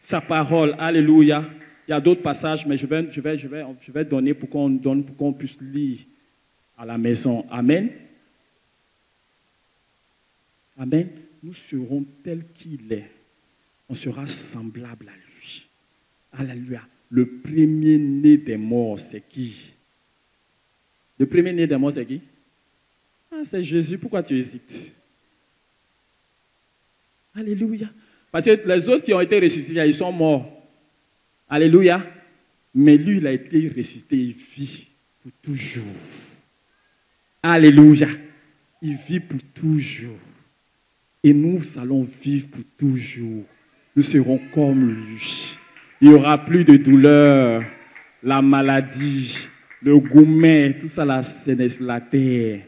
sa parole. Alléluia. Il y a d'autres passages, mais je vais donner pour qu'on puisse lire à la maison. Amen. Amen. Nous serons tels qu'il est. On sera semblable à lui. Alléluia. Le premier-né des morts, c'est qui? Le premier-né des morts, c'est qui? Ah, c'est Jésus. Pourquoi tu hésites? Alléluia. Parce que les autres qui ont été ressuscités, ils sont morts. Alléluia. Mais lui, il a été ressuscité, il vit pour toujours. Alléluia. Il vit pour toujours. Et nous allons vivre pour toujours. Nous serons comme lui. Il n'y aura plus de douleur, la maladie, le gourmet, tout ça là, c'est sur la terre.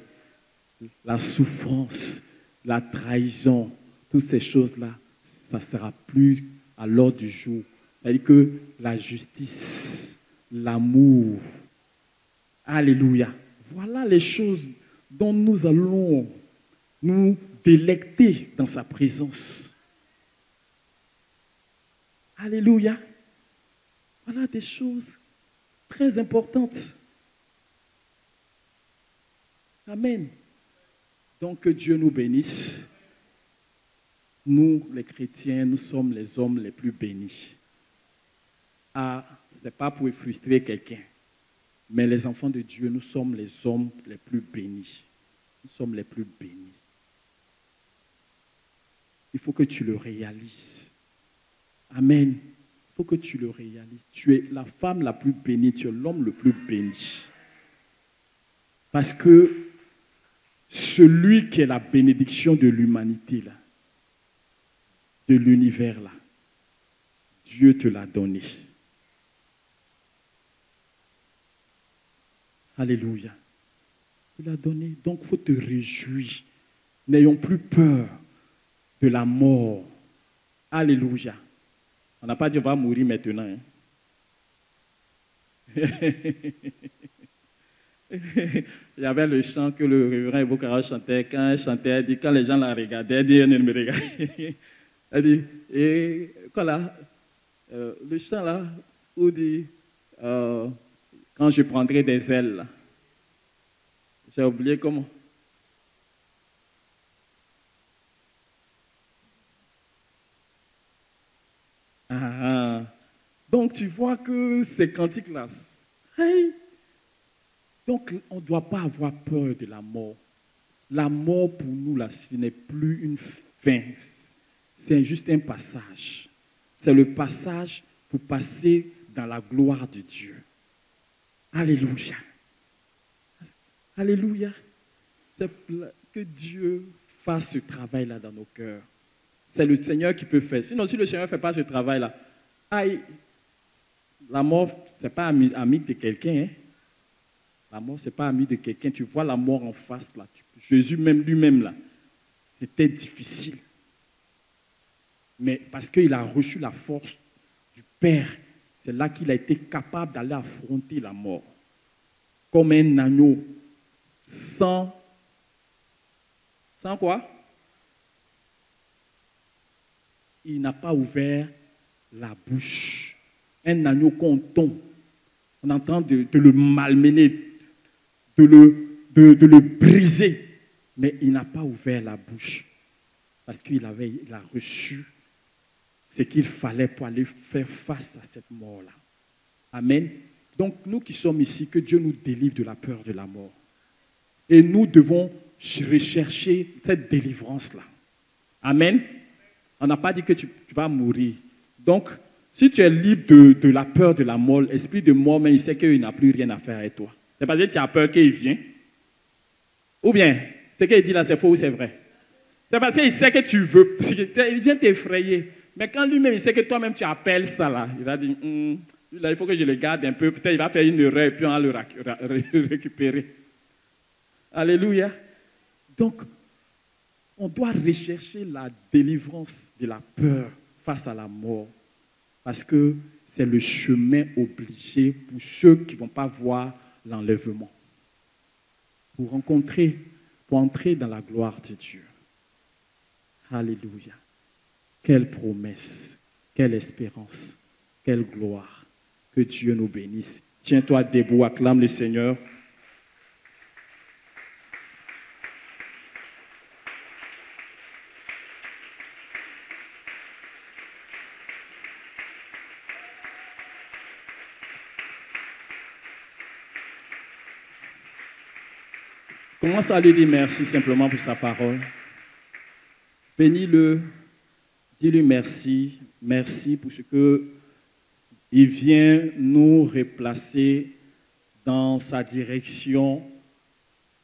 La souffrance, la trahison, toutes ces choses-là, ça ne sera plus à l'ordre du jour. C'est-à-dire que la justice, l'amour, alléluia. Voilà les choses dont nous allons nous délecter dans sa présence. Alléluia. Voilà des choses très importantes. Amen. Donc que Dieu nous bénisse. Nous, les chrétiens, nous sommes les hommes les plus bénis. Ah, ce n'est pas pour frustrer quelqu'un, mais les enfants de Dieu, nous sommes les hommes les plus bénis. Nous sommes les plus bénis. Il faut que tu le réalises. Amen. Il faut que tu le réalises. Tu es la femme la plus bénie, tu es l'homme le plus béni. Parce que celui qui est la bénédiction de l'humanité, là, de l'univers, là, Dieu te l'a donné. Alléluia. Il l'a donné. Donc, il faut te réjouir. N'ayons plus peur de la mort. Alléluia. On n'a pas dit on va mourir maintenant. Hein. Il y avait le chant que le révérend Ebokara chantait. Quand il chantait, il dit, quand les gens la regardaient, il dit, elle ne me regarde. Elle dit, et quoi là, le chant là, où dit, quand je prendrai des ailes, là. J'ai oublié comment. Donc tu vois que ces cantiques-là, hey. Donc on ne doit pas avoir peur de la mort. La mort pour nous, là, ce n'est plus une fin, c'est juste un passage. C'est le passage pour passer dans la gloire de Dieu. Alléluia. Alléluia. C'est que Dieu fasse ce travail-là dans nos cœurs. C'est le Seigneur qui peut faire. Sinon, si le Seigneur ne fait pas ce travail-là, aïe, la mort, ce n'est pas ami de quelqu'un. Hein? La mort, ce n'est pas ami de quelqu'un. Tu vois la mort en face, là. Jésus même lui-même, là, c'était difficile. Mais parce qu'il a reçu la force du Père, c'est là qu'il a été capable d'aller affronter la mort. Comme un agneau, sans quoi? Il n'a pas ouvert la bouche. Un agneau qu'on tombe, on est en train de le malmener, de le briser, mais il n'a pas ouvert la bouche parce qu'il a reçu ce qu'il fallait pour aller faire face à cette mort-là. Amen. Donc nous qui sommes ici, que Dieu nous délivre de la peur de la mort. Et nous devons rechercher cette délivrance-là. Amen. On n'a pas dit que tu vas mourir. Donc, si tu es libre de la peur de la mort, l'esprit de mort, mais il sait qu'il n'a plus rien à faire avec toi. C'est parce que tu as peur qu'il vienne. Ou bien, ce qu'il dit là, c'est faux ou c'est vrai. C'est parce qu'il sait que tu veux. Il vient t'effrayer. Mais quand lui-même, il sait que toi-même, tu appelles ça là, il va dire, là, il faut que je le garde un peu. Peut-être il va faire une erreur et puis on va le récupérer. Alléluia. Donc, on doit rechercher la délivrance de la peur face à la mort. Parce que c'est le chemin obligé pour ceux qui ne vont pas voir l'enlèvement. Pour entrer dans la gloire de Dieu. Alléluia. Quelle promesse, quelle espérance, quelle gloire. Que Dieu nous bénisse. Tiens-toi debout, acclame le Seigneur. Commence à lui dire merci simplement pour sa parole. Bénis-le, dis-lui merci, merci pour ce qu'il vient nous replacer dans sa direction.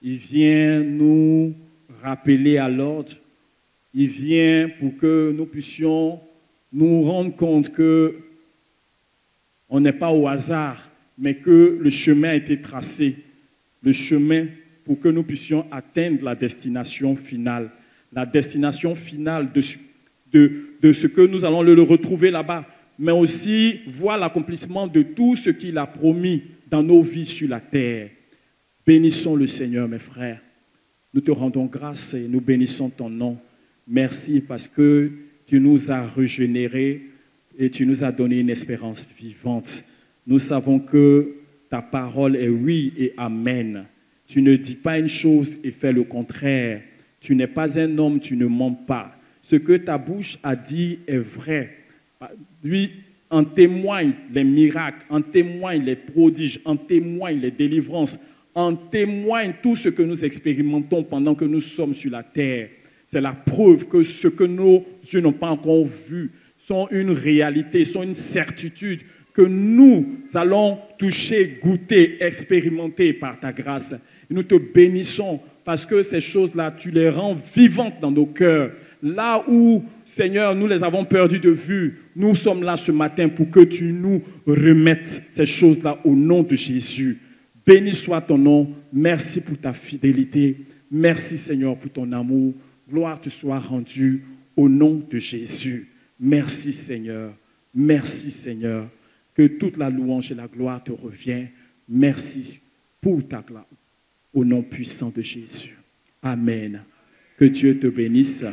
Il vient nous rappeler à l'ordre. Il vient pour que nous puissions nous rendre compte que on n'est pas au hasard, mais que le chemin a été tracé. Le chemin pour que nous puissions atteindre la destination finale. La destination finale de ce que nous allons le retrouver là-bas, mais aussi voir l'accomplissement de tout ce qu'il a promis dans nos vies sur la terre. Bénissons le Seigneur, mes frères. Nous te rendons grâce et nous bénissons ton nom. Merci parce que tu nous as régénérés et tu nous as donné une espérance vivante. Nous savons que ta parole est oui et amen. Tu ne dis pas une chose et fais le contraire. Tu n'es pas un homme, tu ne mens pas. Ce que ta bouche a dit est vrai. Lui, en témoigne les miracles, en témoigne les prodiges, en témoigne les délivrances, en témoigne tout ce que nous expérimentons pendant que nous sommes sur la terre. C'est la preuve que ce que nos yeux n'ont pas encore vu sont une réalité, sont une certitude que nous allons toucher, goûter, expérimenter par ta grâce. Nous te bénissons parce que ces choses-là, tu les rends vivantes dans nos cœurs. Là où, Seigneur, nous les avons perdues de vue, nous sommes là ce matin pour que tu nous remettes ces choses-là au nom de Jésus. Béni soit ton nom. Merci pour ta fidélité. Merci, Seigneur, pour ton amour. Gloire te soit rendue au nom de Jésus. Merci, Seigneur. Merci, Seigneur. Que toute la louange et la gloire te reviennent. Merci pour ta gloire. Au nom puissant de Jésus. Amen. Que Dieu te bénisse.